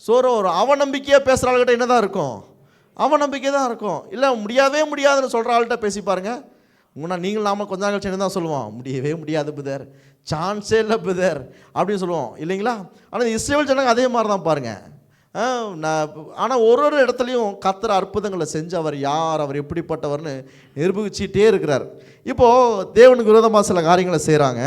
சோர்வு வரும். அவநம்பிக்கையாக பேசுகிற ஆள்கிட்ட என்ன தான் இருக்கும்? அவநம்பிக்கை தான் இருக்கும். இல்லை முடியாதுன்னு சொல்கிற ஆள்கிட்ட பேசி பாருங்கள். நீங்கள் நாம கொஞ்ச நாள் என்ன தான் சொல்லுவோம், முடியவே முடியாது புதர், சான்ஸே இல்லை புதர் அப்படின்னு சொல்லுவோம் இல்லைங்களா? ஆனால் இஸ்ரவேல் ஜனங்க அதே மாதிரி தான் பாருங்கள். ஆனால் ஒரு இடத்துலையும் கர்த்தர் அற்புதங்களை செஞ்சு அவர் யார், அவர் எப்படிப்பட்டவர்னு நிரூபிச்சிட்டே இருக்கிறார். இப்போது தேவனுக்கு விரோதமாக சில காரியங்களை செய்கிறாங்க.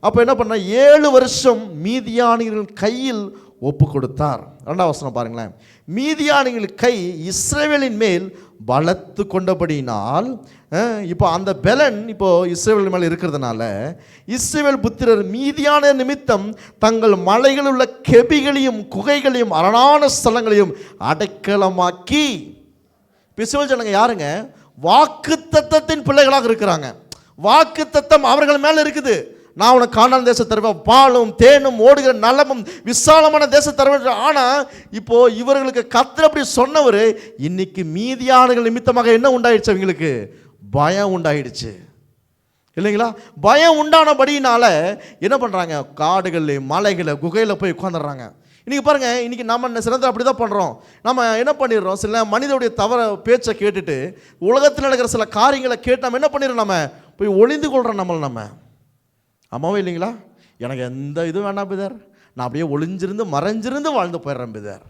அப்போ என்ன பண்ண, 7 வருஷம் மீதியானியர்கள் கையில் ஒப்பு கொடுத்தார். 2ஆம் வசனம் பாருங்களேன். மீதியானியர்கள் கை இஸ்ரவேலின் மேல் பலத்து கொண்டபடினால், இப்போ அந்த பலன் இப்போ இஸ்ரவேல் மேல் இருக்கிறதுனால இஸ்ரவேல் புத்திரர் மீதியான நிமித்தம் தங்கள் மலைகளில் உள்ள கெபிகளையும் குகைகளையும் அரணான ஸ்தலங்களையும் அடைக்கலமாக்கி. இஸ்ரவேல் ஜனங்க யாருங்க? வாக்குத்தத்தத்தின் பிள்ளைகளாக இருக்கிறாங்க. வாக்குத்தத்தம் அவர்கள் மேலே இருக்குது. நான் உனக்கு கானான் தேசத்தை தருவேன், பாலும் தேனும் ஓடுகிற நலமும் விசாலமான தேசத்தை தருவேன். ஆனால் இப்போ இவர்களுக்கு கர்த்தர் அப்படி சொன்னவர், இன்னைக்கு மீதியானவர்கள் நிமித்தமாக என்ன உண்டாயிடுச்சு, அவங்களுக்கு பயம் உண்டாயிடுச்சு இல்லைங்களா? பயம் உண்டானபடினால என்ன பண்ணுறாங்க, காடுகளில் மலைகளில் குகையில் போய் உட்காந்துடுறாங்க. இன்றைக்கி பாருங்கள், இன்றைக்கி நம்ம சிறந்த அப்படி தான் பண்ணுறோம். நம்ம என்ன பண்ணிடுறோம், சில மனிதனுடைய தவற பேச்சை கேட்டுட்டு உலகத்தில் நடக்கிற சில காரியங்களை கேட்டு நம்ம என்ன பண்ணிடுறோம், நம்ம போய் ஒளிந்து கொள்கிறோம். நம்ம ஆமாவே இல்லைங்களா? எனக்கு எந்த இதுவும் வேணாம் பிதர், நான் அப்படியே மறைஞ்சிருந்து வாழ்ந்து போயிடுறேன் பிதர்,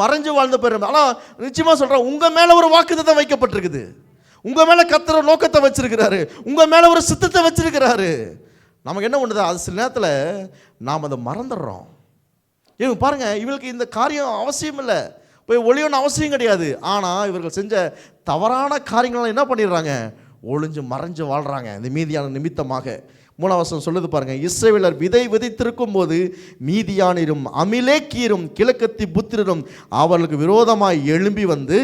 மறைஞ்சு வாழ்ந்து போயிடுறேன். ஆனால் நிச்சயமாக சொல்கிறேன், உங்கள் மேலே ஒரு வாக்குத்தத்தம் வைக்கப்பட்டிருக்குது. உங்கள் மேலே கர்த்தர் நோக்கத்தை வச்சிருக்கிறாரு. உங்கள் மேலே ஒரு சித்தத்தை வச்சிருக்கிறாரு. நமக்கு என்ன பண்ணுது, அது சில நேரத்தில் நாம் அதை மறந்துடுறோம். இவங்க பாருங்கள், இவங்களுக்கு இந்த காரியம் அவசியம் இல்லை, போய் ஒளியொன்று அவசியம் கிடையாது. ஆனால் இவர்கள் செஞ்ச தவறான காரியங்கள்லாம் என்ன பண்ணிடுறாங்க, மறைஞ்சு வாழ்கிறாங்க இந்த மீதியான நிமித்தமாக. 3ஆம் வசனம் சொல்லுது பாருங்க. இஸ்ரவேலர் விதை விதைத்திருக்கும் போது மீதியானிரும் அமிலேக்கியரும் கிழக்கத்தி புத்திரரும் அவர்களுக்கு விரோதமாய் எழும்பி வந்து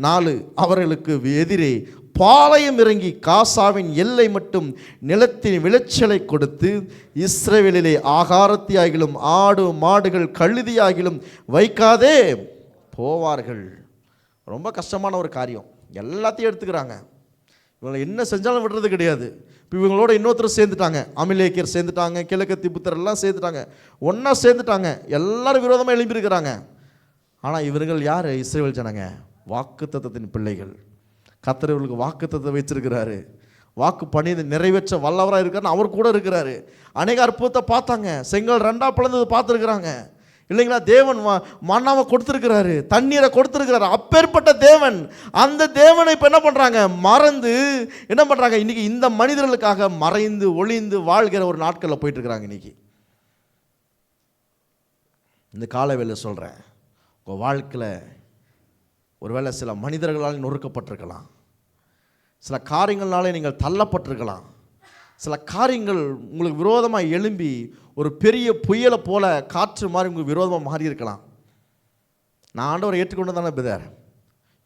4 அவர்களுக்கு எதிரே பாளையம் இறங்கி காசாவின் எல்லை மட்டும் நிலத்தின் விளைச்சலை கொடுத்து இஸ்ரவேலிலே ஆகாரத்தியாகிலும் ஆடு மாடுகள் கழுதியாகிலும் வைக்காதே போவார்கள். ரொம்ப கஷ்டமான ஒரு காரியம். எல்லாத்தையும் எடுத்துக்கிறாங்க. இவங்களை என்ன செஞ்சாலும் விடுறது கிடையாது. இப்போ இவங்களோட இன்னொருத்தர் சேர்ந்துட்டாங்க, அமிலேக்கியர் சேர்ந்துட்டாங்க, கிழக்கத்தி புத்தர் எல்லாம் சேர்ந்துட்டாங்க, ஒன்றா சேர்ந்துட்டாங்க, எல்லாரும் விரோதமாக எழும்பியிருக்கிறாங்க. ஆனால் இவர்கள் யார்? இஸ்ரவேல் ஜனங்க, வாக்குத்தத்தத்தின் பிள்ளைகள். கர்த்தர் இவர்களுக்கு வாக்குத்தத்தத்தை வச்சிருக்கிறாரு. வாக்கு பண்ணி நிறைவேற்ற வல்லவராக இருக்காருன்னு அவர் கூட இருக்கிறாரு. அநேக அற்புதத்தை பார்த்தாங்க. செங்கல் 2 பிளந்தது பார்த்துருக்குறாங்க இல்லைங்களா? தேவன் மன்னாவை கொடுத்துருக்கிறாரு, தண்ணீரை கொடுத்துருக்கிறாரு. அப்பேற்பட்ட தேவன், அந்த தேவனை இப்போ என்ன பண்ணுறாங்க? மறந்து என்ன பண்ணுறாங்க? இன்றைக்கி இந்த மனிதர்களுக்காக மறைந்து ஒளிந்து வாழ்கிற ஒரு நாட்களில் போயிட்டு இருக்கிறாங்க. இன்றைக்கி இந்த காலவேளை சொல்கிறேன், உங்கள் வாழ்க்கையில் ஒருவேளை சில மனிதர்களால் நொறுக்கப்பட்டிருக்கலாம், சில காரியங்கள்னாலே நீங்கள் தள்ளப்பட்டிருக்கலாம், சில காரியங்கள் உங்களுக்கு விரோதமாக எழும்பி ஒரு பெரிய புயலை போல காற்று மாதிரி உங்களுக்கு விரோதமாக மாறி இருக்கலாம். நான் ஆண்டவரை ஏற்றுக்கொண்டு தானே பிதர்,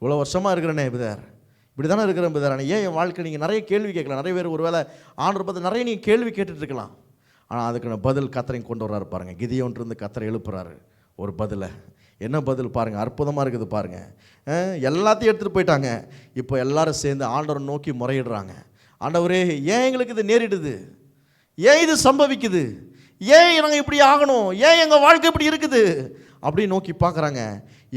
இவ்வளோ வருஷமாக இருக்கிறேனே பிதர், இப்படி தானே இருக்கிறேன் பிதர். ஆனால் ஏன் என் வாழ்க்கை நீங்கள் நிறைய கேள்வி கேட்கலாம். நிறைய பேர் ஒரு வேளை ஆண்டவர் பார்த்து நிறைய நீங்கள் கேள்வி கேட்டுட்ருக்கலாம். ஆனால் அதுக்கான பதில் கர்த்தரையும் கொண்டு வர்றாரு பாருங்கள். கிதியோன்ட்டு கர்த்தரை எழுப்புறாரு ஒரு பதிலை. என்ன பதில் பாருங்கள், அற்புதமாக இருக்குது பாருங்கள். எல்லாத்தையும் எடுத்துகிட்டு போயிட்டாங்க. இப்போ எல்லாரும் சேர்ந்து ஆண்டவரை நோக்கி முறையிடுறாங்க. ஆண்டவரே, ஏன் எங்களுக்கு இது நேரிடுது? ஏன் இது சம்பவிக்குது? ஏன் நாங்கள் இப்படி ஆகணும்? ஏன் எங்கள் வாழ்க்கை இப்படி இருக்குது அப்படின்னு நோக்கி பார்க்குறாங்க.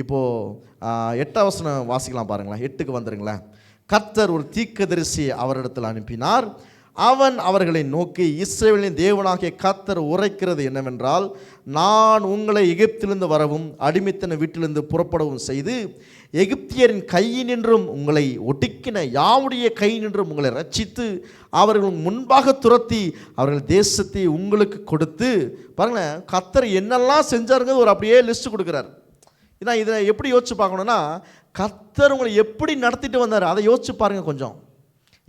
இப்போது 8ஆம் வசனம் வாசிக்கலாம் பாருங்களேன். 8க்கு வந்துருங்களேன். கர்த்தர் ஒரு தீர்க்கதரிசியை அவரிடத்தில் அனுப்பினார். அவன் அவர்களை நோக்கி, இஸ்ரவேலின் தேவனாகிய கர்த்தர் உரைக்கிறது என்னவென்றால், நான் உங்களை எகிப்திலிருந்து வரவும் அடிமைத்தன வீட்டிலிருந்து புறப்படவும் செய்து எகிப்தியரின் கையினின்றும் உங்களை ஒடுக்கின யாவுடைய கையினின்றும் உங்களை ரட்சித்து அவர்கள் முன்பாக துரத்தி அவர்கள் தேசத்தை உங்களுக்கு கொடுத்து. பாருங்களேன், கர்த்தர் என்னெல்லாம் செஞ்சாருங்க ஒரு அப்படியே லிஸ்ட் கொடுக்குறாரு. ஏன்னா இதை எப்படி யோசிச்சு பார்க்கணுன்னா, கர்த்தர் உங்களை எப்படி நடத்திட்டு வந்தார் அதை யோசிச்சு பாருங்க கொஞ்சம்.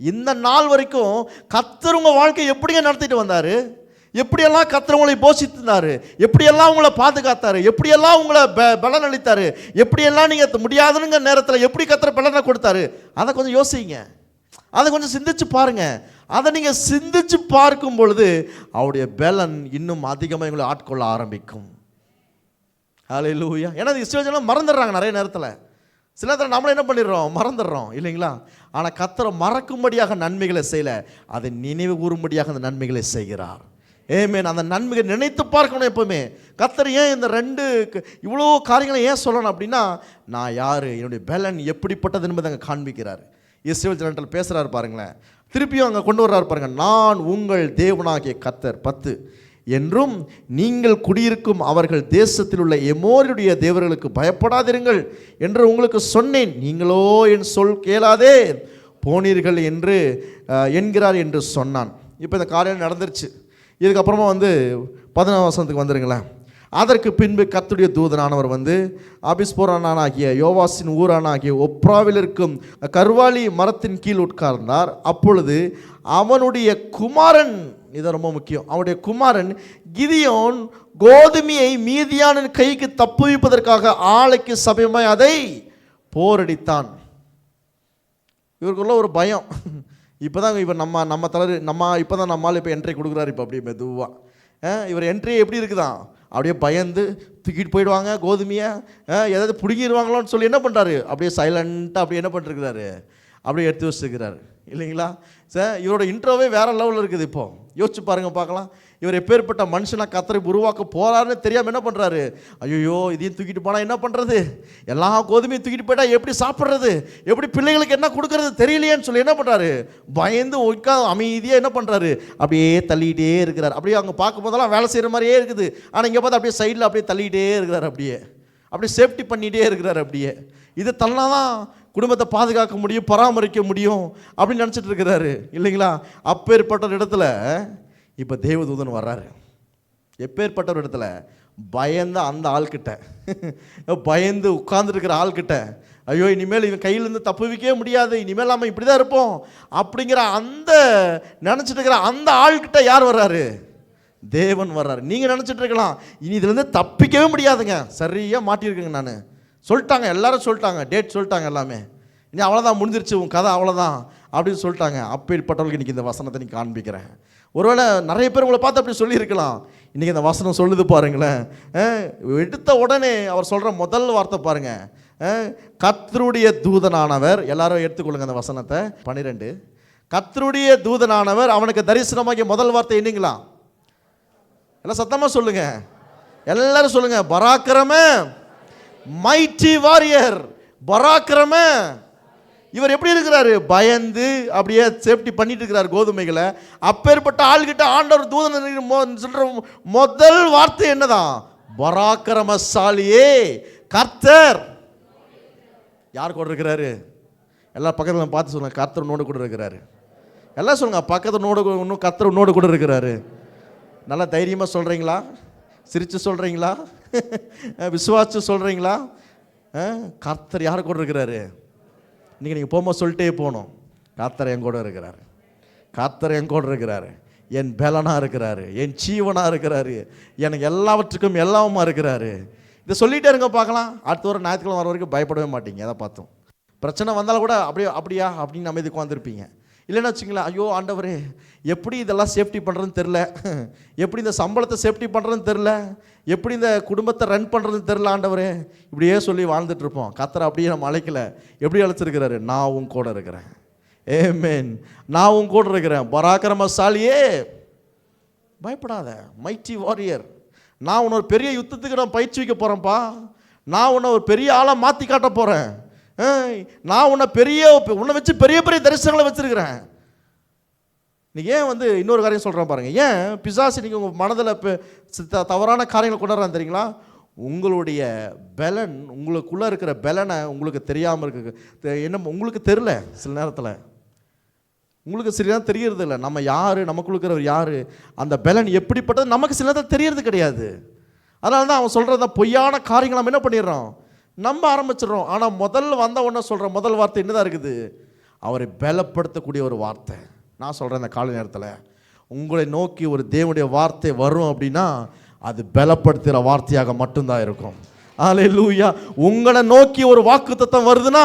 இந்த நாள் வரைக்கும் கர்த்தர் உங்கள் வாழ்க்கையை எப்படிங்க நடத்திட்டு வந்தார்? எப்படியெல்லாம் கர்த்தர் உங்களை போஷித்திருந்தார்? எப்படியெல்லாம் உங்களை பாதுகாத்தார்? எப்படியெல்லாம் உங்களை பலன் அளித்தார்? எப்படியெல்லாம் நீங்கள் முடியாதுங்கிற நேரத்தில் எப்படி கர்த்தர் பலனை கொடுத்தாரு? அதை கொஞ்சம் யோசிங்க, அதை கொஞ்சம் சிந்திச்சு பாருங்க. அதை நீங்கள் சிந்திச்சு பார்க்கும் பொழுது அவருடைய பலன் இன்னும் அதிகமாக எங்களை ஆட்கொள்ள ஆரம்பிக்கும். ஹல்லேலூயா. ஏன்னா இஸ்ரவேலெல்லாம் மறந்துடுறாங்க நிறைய நேரத்தில். சில நேரத்தில் நம்மளை என்ன பண்ணிடுறோம்? மறந்துடுறோம் இல்லைங்களா? ஆனால் கர்த்தரை மறக்கும்படியாக நன்மைகளை செய்யலை, அதை நினைவு கூறும்படியாக அந்த நன்மைகளை செய்கிறார். ஏமேன். அந்த நன்மைகளை நினைத்து பார்க்கணும் எப்போவுமே. கர்த்தர் ஏன் இந்த 2 இவ்வளோ காரியங்களை ஏன் சொல்லணும் அப்படின்னா, நான் யார், என்னுடைய பலன் எப்படிப்பட்டது என்பதை அங்கே காண்பிக்கிறார். இஸ்ரவேல் ஜனங்கள் பேசுகிறாரு பாருங்களேன். திருப்பியும் அங்கே கொண்டு வர்றாரு பாருங்கள். நான் உங்கள் தேவனாகிய கர்த்தர் 10 என்றும் நீங்கள் குடியிருக்கும் அவர்கள் தேசத்தில் உள்ள எமோரியுடைய தேவர்களுக்கு பயப்படாதிருங்கள் என்று உங்களுக்கு சொன்னேன். நீங்களோ என் சொல் கேளாதே போனீர்கள் என்று என்கிறார் என்று சொன்னான். இப்போ இந்த காரியம் நடந்துருச்சு. இதுக்கப்புறமா 14ஆம் வசனத்துக்கு வந்துருங்களேன். அதற்கு பின்பு கர்த்தருடைய தூதனானவர் அபிஸ்போரானாகிய யோவாசின் ஊரானாகிய ஒப்ராவில் இருக்கும் கர்வாலி மரத்தின் கீழ் உட்கார்ந்தார். அப்பொழுது அவனுடைய குமாரன், இது ரொம்ப முக்கியம், அவனுடைய குமாரன் கிதியோன் கோதுமையை மீதியானின் கைக்கு தப்புவிப்பதற்காக ஆலைக்கு சமயமாய் அதை போரடித்தான். இவருக்குள்ள ஒரு பயம். இப்போதான் இப்போ நம்ம தலைவர் இப்போ தான் நம்மால் இப்போ என்ட்ரி கொடுக்குறாரு. இப்போ அப்படியே மெதுவாக இவர் என்ட்ரி எப்படி இருக்குதான், அப்படியே பயந்து தூக்கிட்டு போயிடுவாங்க கோதுமையை, ஏதாவது பிடுங்கிடுவாங்களோன்னு சொல்லி என்ன பண்ணுறாரு, அப்படியே சைலண்ட்டாக அப்படியே என்ன பண்ணிருக்கிறாரு, அப்படியே எடுத்து வச்சுருக்கிறாரு இல்லைங்களா? சார் இவரோட இன்ட்ரோவே வேறு லெவலில் இருக்குது. இப்போது யோசிச்சு பாருங்கள் பார்க்கலாம். இவர் எப்பேற்பட்ட மனுஷனாக கர்த்தரை உருவாக்க போகிறாருன்னு தெரியாமல் என்ன பண்ணுறாரு, ஐயோ இதையும் தூக்கிட்டு போனால் என்ன பண்ணுறது, எல்லா கோதுமையும் தூக்கிட்டு போயிட்டால் எப்படி சாப்பிட்றது, எப்படி பிள்ளைகளுக்கு என்ன கொடுக்கறது தெரியலையேன்னு சொல்லி என்ன பண்ணுறாரு, பயந்து அமைதியாக என்ன பண்ணுறாரு, அப்படியே தள்ளிகிட்டே இருக்கிறார். அப்படியே அங்கே பார்க்கும் போதெல்லாம் வேலை செய்கிற மாதிரியே இருக்குது. ஆனால் இங்கே பார்த்து அப்படியே சைடில் அப்படியே தள்ளிகிட்டே இருக்கிறார். அப்படியே சேஃப்டி பண்ணிகிட்டே இருக்கிறார். அப்படியே இதை தள்ளினாதான் குடும்பத்தை பாதுகாக்க முடியும், பராமரிக்க முடியும் அப்படின்னு நினச்சிட்டு இருக்கிறாரு இல்லைங்களா? அப்பேற்பட்ட இடத்துல இப்போ தேவதூதன் வர்றாரு. எப்பேற்பட்ட ஒரு இடத்துல பயந்த அந்த ஆள்கிட்ட, பயந்து உட்கார்ந்துருக்கிற ஆள்கிட்ட, ஐயோ இனிமேல் இவன் கையிலேருந்து தப்புவிக்கவே முடியாது, இனிமேல் நம்ம இப்படி தான் இருப்போம் அப்படிங்கிற அந்த நினச்சிட்டு இருக்கிற அந்த ஆள்கிட்ட யார் வர்றாரு? தேவன் வர்றாரு. நீங்கள் நினச்சிட்டு இருக்கலாம் இனி இதுலேருந்து தப்பிக்கவே முடியாதுங்க, சரியாக மாட்டியிருக்குங்க நான் சொல்லிட்டாங்க, எல்லாரும் சொல்லிட்டாங்க, டேட் சொல்லிட்டாங்க, எல்லாமே இனி அவ்வளோதான், முடிஞ்சிருச்சு உன் கதை அவ்வளோதான் அப்படின்னு சொல்லிட்டாங்க. அப்பேற்பட்டவர்களுக்கு இன்றைக்கி இந்த வசனத்தை நீ காண்பிக்கிறேன். ஒருவேளை நிறைய பேர் உங்களை பார்த்து அப்படி சொல்லியிருக்கலாம். இன்றைக்கி இந்த வசனம் சொல்லுது பாருங்களேன். எடுத்த உடனே அவர் சொல்கிற முதல் வார்த்தை பாருங்கள், கர்த்தருடைய தூதனானவர். எல்லாரும் எடுத்துக்கொள்ளுங்க அந்த வசனத்தை. 12 கர்த்தருடைய தூதனானவர் அவனுக்கு தரிசனமாகிய முதல் வார்த்தை என்னங்களா? எல்லாம் சத்தமாக சொல்லுங்க, எல்லாரும் சொல்லுங்க, பராக்கிரம மைட்டி வாரியர். பராக்கிரம இவர் எப்படி இருக்கிறாரு? பயந்து அப்படியே சேஃப்டி பண்ணிட்டு இருக்கிறார் கோதுமைகளை. அப்பேற்பட்ட ஆள்கிட்ட ஆண்டவர் தூதன் சொல்ற முதல் வார்த்தை என்னதான்? பராக்கிரமசாலியே கர்த்தர் யார் கூட இருக்கிறாரு? எல்லா பக்கத்தில் பார்த்து சொல்லுங்க, கர்த்தர் உன்னோடு கூட இருக்கிறாரு. எல்லாம் சொல்லுங்க, பக்கத்தில் இன்னும் கர்த்தர் உன்னோடு கூட இருக்கிறாரு. நல்லா தைரியமாக சொல்கிறீங்களா? சிரித்து சொல்கிறீங்களா? விசுவாசித்து சொல்கிறீங்களா? கர்த்தர் யார் கூட இருக்கிறாரு? இன்றைக்கி நீங்கள் போகும்போது சொல்லிட்டே போகணும், கர்த்தர் என் கூட இருக்கிறாரு, கர்த்தர் என் கூட இருக்கிறாரு, என் பலனாக இருக்கிறாரு, என் ஜீவனாக இருக்கிறாரு, எனக்கு எல்லாவற்றுக்கும் எல்லாமா இருக்கிறாரு. இதை சொல்லிகிட்டே இருங்க பார்க்கலாம். அடுத்த ஒரு ஞாயிற்றுக்கிழமை வர வரைக்கும் பயப்படவே மாட்டீங்க. எதை பார்த்தோம் பிரச்சனை வந்தாலும் கூட அப்படியா அப்படின்னு நம்ம இதுக்கு வந்துருப்பீங்க. இல்லைன்னா வச்சுங்களேன், ஐயோ ஆண்டவரே எப்படி இதெல்லாம் சேஃப்டி பண்ணுறதுன்னு தெரில, எப்படி இந்த சம்பளத்தை சேஃப்டி பண்ணுறதுன்னு தெரில, எப்படி இந்த குடும்பத்தை ரன் பண்ணுறதுன்னு தெரில ஆண்டவரே, இப்படியே சொல்லி வாழ்ந்துட்டுருப்போம். கர்த்தர் அப்படியே நம்ம அழைக்கல, எப்படி அழைச்சிருக்கிறாரு? நான் உன் கூட இருக்கிறேன். ஆமென். நான் உன் கூட இருக்கிறேன். பராக்கிரமசாலியே பயப்படாத, மைட்டி வாரியர், நான் உன்னை ஒரு பெரிய யுத்தத்துக்கு நான் பயிற்சி வைக்க போகிறேன்ப்பா, நான் உன்னை ஒரு பெரிய ஆளாக மாற்றி காட்ட போகிறேன், நான் உன்னை வச்சு பெரிய பெரிய தரிசனங்களை வச்சிருக்கிறேன். நீங்கள் ஏன் இன்னொரு காரியம் சொல்கிறேன் பாருங்கள். ஏன் பிசாசு நீங்கள் உங்கள் மனதில் தவறான காரியங்களை கொண்டாடுறான்னு தெரியுங்களா? உங்களுடைய பலன், உங்களுக்குள்ளே இருக்கிற பலனை உங்களுக்கு தெரியாமல் இருக்கு. என்ன உங்களுக்கு தெரில, சில நேரத்தில் உங்களுக்கு சில நேரம் தெரியறது இல்லை. நம்ம யார், நமக்குள்ள இருக்கிறவர் யார், அந்த பலன் எப்படிப்பட்டது நமக்கு சில நேரத்தில் தெரியறது கிடையாது. அதனால தான் அவன் சொல்கிறத பொய்யான காரியங்களை நம்ம என்ன பண்ணிடுறோம், நம்ப ஆரம்பிச்சிடறோம். ஆனால் வந்த உடனே சொல்கிற முதல் வார்த்தை என்னதான் இருக்குது? அவரை பலப்படுத்தக்கூடிய ஒரு வார்த்தை. நான் சொல்கிறேன், இந்த காலை நேரத்தில் உங்களை நோக்கி ஒரு தேவனுடைய வார்த்தை வரும் அப்படின்னா அது பலப்படுத்துகிற வார்த்தையாக மட்டும்தான் இருக்கும். அல்லேலூயா. உங்களை நோக்கி ஒரு வாக்குத்தத்தம் வருதுன்னா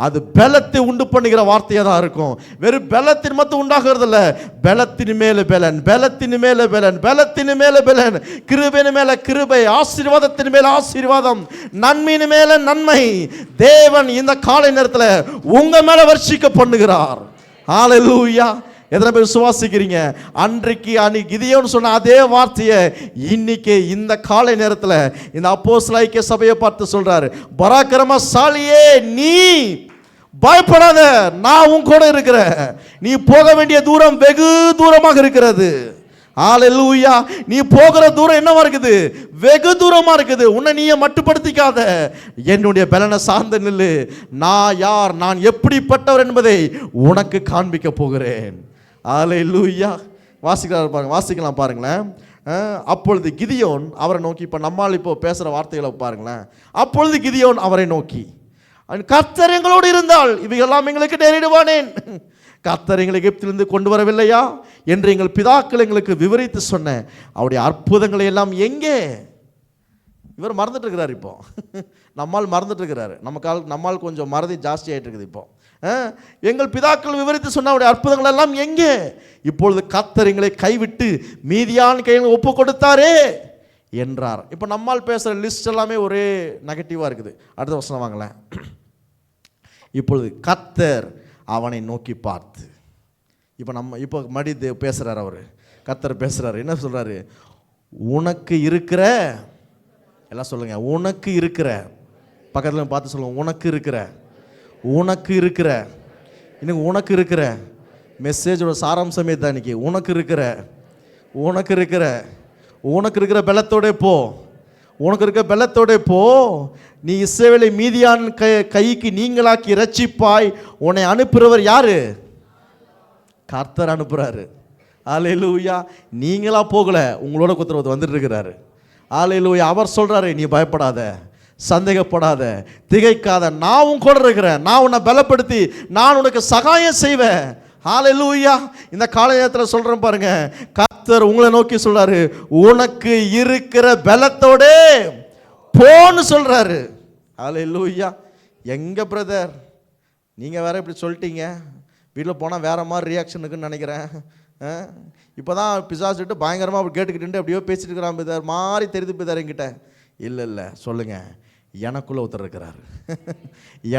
அது பலத்தை உண்டு பண்ணுகிற வார்த்தையாக தான் இருக்கும். வெறும் பலத்தின் மட்டும் உண்டாகிறது இல்லை, பலத்தின் மேலே பலன், பலத்தின் மேலே பலன், பலத்தின் மேலே பலன், கிருபையின் மேலே கிருபை, ஆசீர்வாதத்தின் மேலே ஆசீர்வாதம், நன்மையின் மேலே நன்மை தேவன் இந்த காலை நேரத்தில் உங்க மேலே வர்ஷிக்க பண்ணுகிறார். அல்லேலூயா. எத்தனை பேர் விசுவாசிக்கிறீங்க? அன்றைக்கு கிதியோன் சொன்ன அதே வார்த்தையை இன்னைக்கு இந்த காலை நேரத்தில் இந்த அப்போஸ்தலர் சபையை பார்த்து சொல்றாரு, பராக்கிரமசாலியே நீ பயப்படாத, நான் உன் கூட இருக்கிறேன். நீ போக வேண்டிய தூரம் வெகு தூரமாக இருக்கிறது. ஹல்லேலூயா. நீ போகிற தூரம் என்னவா இருக்குது? வெகு தூரமா இருக்குது. உன்னை நீயே மட்டுப்படுத்திக்காத, என்னுடைய பலனை சார்ந்து நில்லு. நான் யார், நான் எப்படிப்பட்டவர் என்பதை உனக்கு காண்பிக்க போகிறேன். ஹல்லேலூயா. வாசிக்கலாம் பாருங்களேன். அப்பொழுது கிதியோன் அவரை நோக்கி, இப்போ நம்மால் இப்போ பேசுகிற வார்த்தைகளை பாருங்களேன். அப்பொழுது கிதியோன் அவரை நோக்கி, கர்த்தர் எங்களோடு இருந்தால் இவையெல்லாம் எங்களுக்கு நேரிடுவானேன். கர்த்தர் எங்களை எகிப்திலிருந்து கொண்டு வரவில்லையா என்று எங்கள் பிதாக்கள் எங்களுக்கு விவரித்து சொன்ன அவருடைய அற்புதங்களை எல்லாம் எங்கே? இவர் மறந்துட்டு இருக்கிறார். இப்போ நம்மால் மறந்துட்டு இருக்கிறாரு. நம்மால் கொஞ்சம் மறதி ஜாஸ்தி ஆகிட்டு இருக்குது. இப்போ எங்கள் பிதாக்கள் விவரித்து சொன்ன அவருடைய அற்புதங்கள் எல்லாம் எங்கே? இப்பொழுது கர்த்தர் எங்களை கைவிட்டு மீதியான் கையில் ஒப்பு கொடுத்தாரே என்றார். இப்போ நம்மால் பேசுகிற லிஸ்ட் எல்லாமே ஒரே நெகட்டிவாக இருக்குது. அடுத்த வசனம் வாங்களேன். இப்பொழுது கர்த்தர் அவனை நோக்கி பார்த்து, இப்போ மடி பேசுகிறார். அவர் கர்த்தர் பேசுகிறார். என்ன சொல்கிறாரு? உனக்கு இருக்கிற, எல்லாம் சொல்லுங்க, உனக்கு இருக்கிற, பக்கத்தில் பார்த்து சொல்லுங்க, உனக்கு இருக்கிற, உனக்கு இருக்கிற, இன்னைக்கு உனக்கு இருக்கிற மெசேஜோட சாராம்சமே தான் இன்னைக்கு. உனக்கு இருக்கிற, உனக்கு இருக்கிற, உனக்கு இருக்கிற பலத்தோட போ, உனக்கு இருக்க பலத்தோட போ. நீ இஸ்ரவேலை மீதியான் கைக்கு நீங்களாக்கி இரட்சிப்பாய். உன்னை அனுப்புகிறவர் யாரு? கர்த்தர் அனுப்புகிறாரு. அல்லேலூயா. நீங்களா போகல, உங்களோட குத்துறது வந்துட்டு இருக்கிறாரு. அல்லேலூயா. அவர் சொல்றாரு, நீ பயப்படாத, சந்தேகப்படாத, திகைக்காத, நான் உன் கூட இருக்கிறேன், நான் உன்னை பலப்படுத்தி நான் உனக்கு சகாயம் செய்வேன். ஹல்லேலூயா. இந்த காலை நேரத்தில் சொல்றேன் பாருங்க, கர்த்தர் உங்களை நோக்கி சொல்றாரு, உனக்கு இருக்கிற பலத்தோட போன்னு சொல்றாரு. ஹல்லேலூயா. எங்க பிரதர் நீங்க வேற இப்படி சொல்லிட்டீங்க, வீட்டில் போனால் வேற மாதிரி ரியாக்ஷன் இருக்குன்னு நினைக்கிறேன். இப்போ தான் பிசாசுட்டு பயங்கரமாக அப்படி கேட்டுக்கிட்டு அப்படியோ பேசிட்டு இருக்கிறான் பிதார் மாதிரி தெரியுது பிதார் என்கிட்ட. இல்லை சொல்லுங்கள், எனக்குள்ளே ஒருத்தர் இருக்கிறாரு,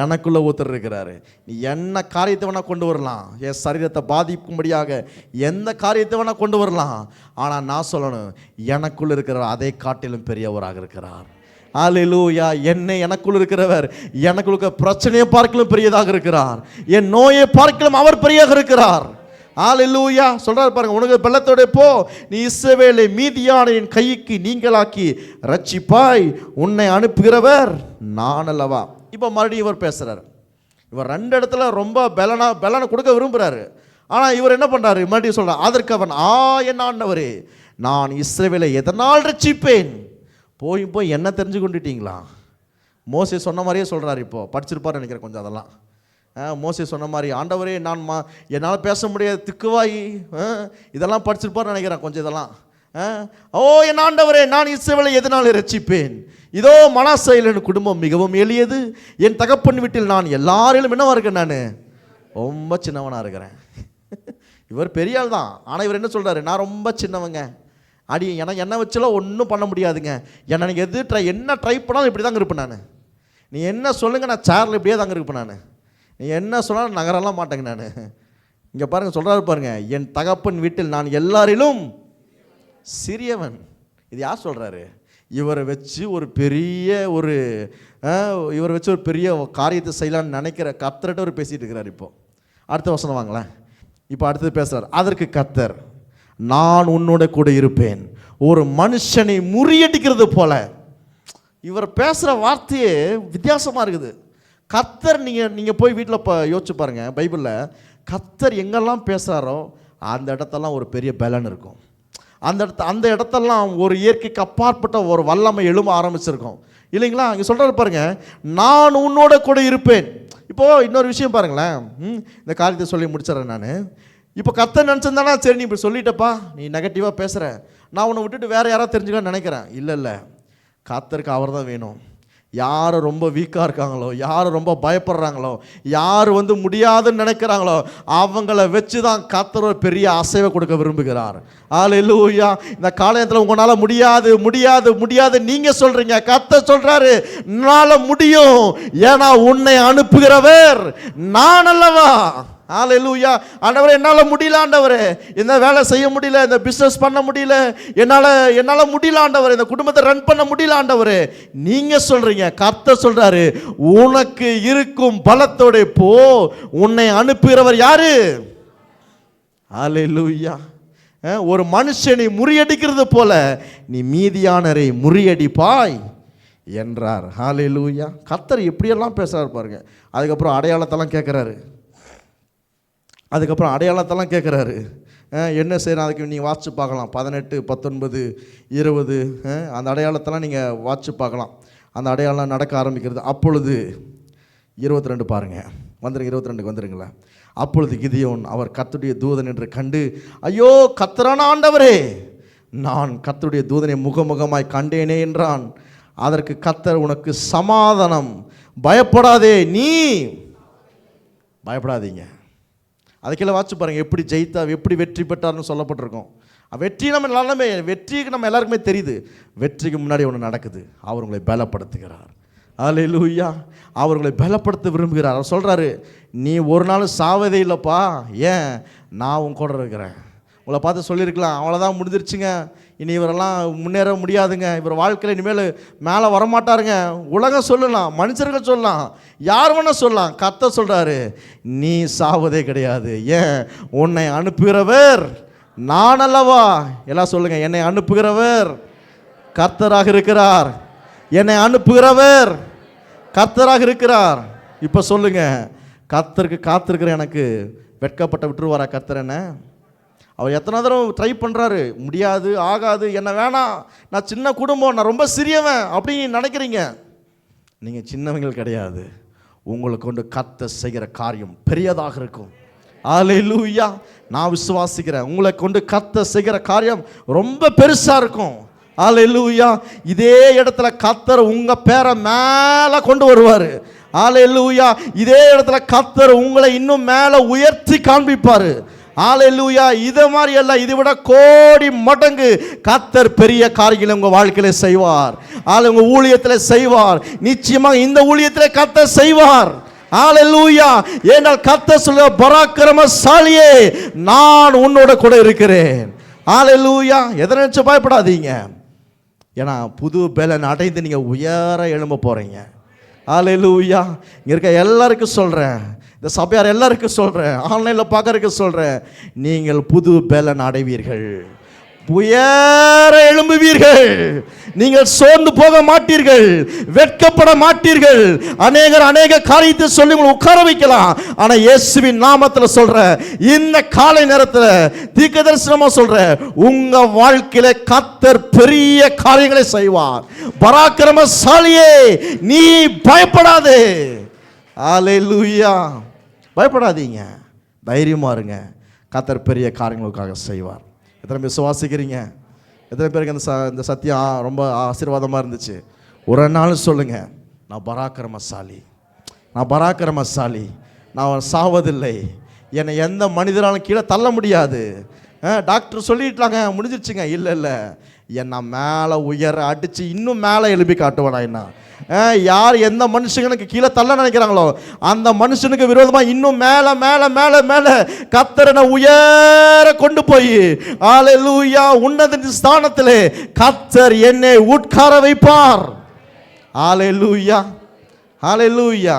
எனக்குள்ளே ஒருத்தர் இருக்கிறாரு. நீ என்ன காரியத்தை வேணால் கொண்டு வரலாம், என் சரீரத்தை பாதிக்கும்படியாக எந்த காரியத்தை வேணால் கொண்டு வரலாம். ஆனால் நான் சொல்லணும், எனக்குள்ளே இருக்கிற அதை காட்டிலும் பெரியவராக இருக்கிறார். ஹல்லேலூயா. என்னை எனக்குள் இருக்கிறவர் எனக்குள்ள பிரச்சனையை பார்க்கலும் பெரியதாக இருக்கிறார். என் நோயை பார்க்கலும் அவர் பெரியதாக இருக்கிறார். ஹல்லேலூயா. சொல்றாரு பாருங்க, உனக்கு பெலத்தோட போ, நீ இஸ்ரவேலை மீதியானின் கைக்கு நீங்களாக்கி ரட்சிப்பாய், உன்னை அனுப்புகிறவர் நான் அல்லவா. இப்போ மறுபடியும் இவர் பேசுறாரு. இவர் ரெண்டு இடத்துல ரொம்ப பலனை கொடுக்க விரும்புகிறாரு. ஆனால் இவர் என்ன பண்ணுறாரு, மறுபடியும் சொல்கிறார், அதற்கு அவன் என் ஆண்டவரே, நான் இஸ்ரவேலை எதனால் ரட்சிப்பேன். போய் என்ன தெரிஞ்சு கொண்டுட்டீங்களா? மோசே சொன்ன மாதிரியே சொல்கிறார். இப்போது படிச்சிருப்பார் நினைக்கிறேன் கொஞ்சம் அதெல்லாம். மோசே சொன்ன மாதிரி, ஆண்டவரே நான் என்னால் பேச முடியாது திக்குவாய், இதெல்லாம் படிச்சிருப்பார் நினைக்கிறேன் கொஞ்சம் இதெல்லாம். என் ஆண்டவரே, நான் இஸ்ரவேலை எதனால் ரட்சிப்பேன். இதோ மனாசேயின் குடும்பம் மிகவும் எளியது, என் தகப்பன் வீட்டில் நான் எல்லாரிலும் என்னவா இருக்கேன், நான் ரொம்ப சின்னவனாக இருக்கிறேன். இவர் பெரிய ஆள் தான், ஆனால் இவர் என்ன சொல்கிறாரு, நான் ரொம்ப சின்னவங்க, அடி எனக்கு என்ன வச்செல்லாம் ஒன்றும் பண்ண முடியாதுங்க, எனக்கு என்ன ட்ரை பண்ணாலும் இப்படி தாங்க இருப்பேன் நான். நீ என்ன சொல்லுங்கள், நான் சேரில் இப்படியே தாங்க இருப்பேன் நான். நீ என்ன சொன்னாலும் நகரெல்லாம் மாட்டேங்க நான். இங்கே பாருங்கள் சொல்கிறாரு பாருங்க, என் தகப்பன் வீட்டில் நான் எல்லாரிலும் சிறியவன். இது யார் சொல்கிறாரு? இவரை வச்சு ஒரு பெரிய காரியத்தை செய்யலான்னு நினைக்கிற கர்த்தர்கிட்ட ஒரு பேசிகிட்டு இருக்கிறார். இப்போ அடுத்த வசனம் வாங்களேன். இப்போ அடுத்தது பேசுகிறார். அதற்கு கர்த்தர், நான் உன்னோட கூட இருப்பேன், ஒரு மனுஷனை முறியடிக்கிறது போல. இவர் பேசுகிற வார்த்தையே வித்தியாசமாக இருக்குது. கர்த்தர் நீங்கள் போய் வீட்டில் இப்போ யோசிச்சு பாருங்கள், பைபிளில் கர்த்தர் எங்கெல்லாம் பேசுகிறாரோ அந்த இடத்தெல்லாம் ஒரு பெரிய பலன் இருக்கும். அந்த இடத்தெல்லாம் ஒரு இயற்கைக்கு அப்பாற்பட்ட ஒரு வல்லமை எழும்ப ஆரம்பிச்சிருக்கும் இல்லைங்களா? இங்கே சொல்கிறாரு பாருங்க, நான் உன்னோட கூட இருப்பேன். இப்போது இன்னொரு விஷயம் பாருங்களேன், இந்த காரியத்தை சொல்லி முடிச்சிடறேன் நான். இப்போ கர்த்தர் நினச்சிருந்தானா, சரி நீ இப்படி சொல்லிட்டப்பா, நீ நெகட்டிவாக பேசுகிற, நான் உன்னை விட்டுட்டு வேறு யாராவது தெரிஞ்சுக்கலான்னு நினைக்கிறேன். இல்லை, கர்த்தருக்கு அவர் தான் வேணும். யார் ரொம்ப வீக்காக இருக்காங்களோ, யார் ரொம்ப பயப்படுறாங்களோ, யார் முடியாதுன்னு நினைக்கிறாங்களோ அவங்கள வச்சு தான் கர்த்தர் ஒரு பெரிய அசைவை கொடுக்க விரும்புகிறார். ஹல்லேலூயா. இந்த காலத்தில் உங்களால் முடியாது நீங்கள் சொல்கிறீங்க, கர்த்தர் சொல்கிறாரு என்னால் முடியும், ஏன்னா உன்னை அனுப்புகிறவர் நான் அல்லவா. ஹல்லேலூயா. ஆண்டவரே என்னால் முடியல, ஆண்டவரே இந்த வேலை செய்ய முடியல, இந்த பிஸ்னஸ் பண்ண முடியல, என்னால் முடியல ஆண்டவரே, இந்த குடும்பத்தை ரன் பண்ண முடியல ஆண்டவரே. நீங்கள் சொல்கிறீங்க, கர்த்தர் சொல்கிறாரு உனக்கு இருக்கும் பலத்தோட போ, உன்னை அனுப்புகிறவர் யாரு? ஹல்லேலூயா. ஒரு மனுஷனை முறியடிக்கிறது போல நீ மீதியானரை முறியடிப்பாய் என்றார். ஹல்லேலூயா. கர்த்தர் எப்படியெல்லாம் பேசுறாரு பாருங்க. அதுக்கப்புறம் அடையாளத்தெல்லாம் கேட்குறாரு. என்ன செய்யணும், அதுக்கு நீங்கள் வாட்சி பார்க்கலாம். 18, 19, 20 அந்த அடையாளத்தெல்லாம் நீங்கள் வாட்சி பார்க்கலாம். அந்த அடையாளம் நடக்க ஆரம்பிக்கிறது. அப்பொழுது 22 பாருங்கள், 22க்கு வந்துருங்களேன். அப்பொழுது கிதியோன் அவர் கர்த்தருடைய தூதன் என்று கண்டு, ஐயோ கர்த்தரான ஆண்டவரே, நான் கர்த்தருடைய தூதனை முகமுகமாய் கண்டேனே என்றான். அதற்கு கர்த்தர், உனக்கு சமாதானம், பயப்படாதே, நீ பயப்படாதீங்க. அதுக்கெல்லாம் வாட்சி பாருங்கள், எப்படி ஜெயித்தா, எப்படி வெற்றி பெற்றார்னு சொல்லப்பட்டிருக்கோம். வெற்றி வெற்றிக்கு நம்ம எல்லாருக்குமே தெரியுது. வெற்றிக்கு முன்னாடி ஒன்று நடக்குது, அவர் உங்களை பலப்படுத்துகிறார். ஹல்லேலூயா. அவர் உங்களை பலப்படுத்த விரும்புகிறார். அவர் சொல்கிறாரு, நீ ஒரு நாள் சாவதே இல்லைப்பா, ஏன் நான் உன் கூட இருக்கிறேன். உங்களை பார்த்து சொல்லியிருக்கலாம், அவ்வளோதான் முடிஞ்சிருச்சுங்க, இனி இவரெல்லாம் முன்னேற முடியாதுங்க, இவர் வாழ்க்கையில் இனிமேல் மேலே வரமாட்டாருங்க. உலகம் சொல்லலாம், மனுஷர்கள் சொல்லலாம், யார் வேணால் சொல்லலாம். கர்த்தர் சொல்கிறாரு, நீ சாவதே கிடையாது, ஏன் உன்னை அனுப்புகிறவர் நான் அல்லவா. எல்லாம் சொல்லுங்கள், என்னை அனுப்புகிறவர் கர்த்தராக இருக்கிறார். என்னை அனுப்புகிறவர் கர்த்தராக இருக்கிறார். இப்போ சொல்லுங்கள், கர்த்தருக்கு காத்திருக்கிற எனக்கு வெட்கப்பட்ட விட்டுருவாரா கர்த்தர்? என்ன அவர் எத்தனை தடவை ட்ரை பண்ணுறாரு, முடியாது, ஆகாது, என்ன வேணாம், நான் சின்ன குடும்பம், நான் ரொம்ப சிறியவன் அப்படின்னு நினைக்கிறீங்க. நீங்கள் சின்னவங்கள் கிடையாது. உங்களை கொண்டு கர்த்தர் செய்கிற காரியம் பெரியதாக இருக்கும். ஹல்லேலூயா. நான் விசுவாசிக்கிறேன், உங்களை கொண்டு கர்த்தர் செய்கிற காரியம் ரொம்ப பெருசாக இருக்கும். ஹல்லேலூயா. இதே இடத்துல கர்த்தர் உங்கள் பேரை மேலே கொண்டு வருவார். ஹல்லேலூயா. இதே இடத்துல கர்த்தர் உங்களை இன்னும் மேலே உயர்த்தி காண்பிப்பார். ஹல்லேலூயா. இதை மாதிரி அல்ல, இதை விட கோடி மடங்கு கர்த்தர் பெரிய காரியங்களை உங்கள் வாழ்க்கையில் செய்வார். உங்கள் ஊழியத்தில் செய்வார். நிச்சயமாக இந்த ஊழியத்தில் கர்த்தர் செய்வார். ஹல்லேலூயா. ஏனால் கர்த்தர் சொல்ல, பராக்கிரமசாலியே, நான் உன்னோட கூட இருக்கிறேன். ஹல்லேலூயா. எதை நினைச்சு பயப்படாதீங்க. ஏன்னா புது பலன் அடைந்து நீங்கள் உயர எழும்ப போகிறீங்க. ஹல்லேலூயா. இங்கே இருக்க எல்லாருக்கும் சொல்கிறேன், இந்த சபையார் எல்லாருக்கும் சொல்கிறேன், ஆன்லைனில் பார்க்கறதுக்கு சொல்கிறேன், நீங்கள் புது பலன் அடைவீர்கள், உயர எழும்புவீர்கள். நீங்கள் சோர்ந்து போக மாட்டீர்கள், வெட்கப்பட மாட்டீர்கள். அநேக காரியத்தை சொல்லி உங்களை உட்கார வைக்கலாம். ஆனால் இயேசுவின் நாமத்தில் சொல்ற இந்த காலை நேரத்தில் தீர்க்கதரிசனமா சொல்ற, உங்க வாழ்க்கையில கர்த்தர் பெரிய காரியங்களை செய்வார். பராக்கிரமசாலியே நீ பயப்படாதே. ஹல்லேலூயா. பயப்படாதீங்க, தைரியமா இருங்க. கர்த்தர் பெரிய காரியங்களுக்காக செய்வார். எத்தனை பேர் விசுவாசிக்கிறீங்க? எத்தனை பேருக்கு இந்த சத்தியம் ரொம்ப ஆசீர்வாதமாக இருந்துச்சு? ஒரு நாள் சொல்லுங்க, நான் பராக்கிரமசாலி, நான் பராக்கிரமசாலி, நான் சாவதில்லை, என்னை எந்த மனிதராலும் கீழே தள்ள முடியாது. டாக்டர் சொல்லிட்டாங்க, முடிஞ்சிருச்சுங்க. இல்லை, என்னை மேலே உயர அடித்து இன்னும் மேலே எழுப்பி காட்டுவேன். நான் என்ன யார் எந்த மனுஷனுக்கு கீழே தள்ள நினைக்கிறாங்களோ அந்த மனுஷனுக்கு விரோதமாக இன்னும் மேலே மேலே மேலே மேலே கர்த்தரை உயர கொண்டு போய் ஹல்லேலூயா உன்னத ஸ்தானத்திலே கர்த்தர் என்னை உட்கார வைப்பார். ஹல்லேலூயா, ஹல்லேலூயா.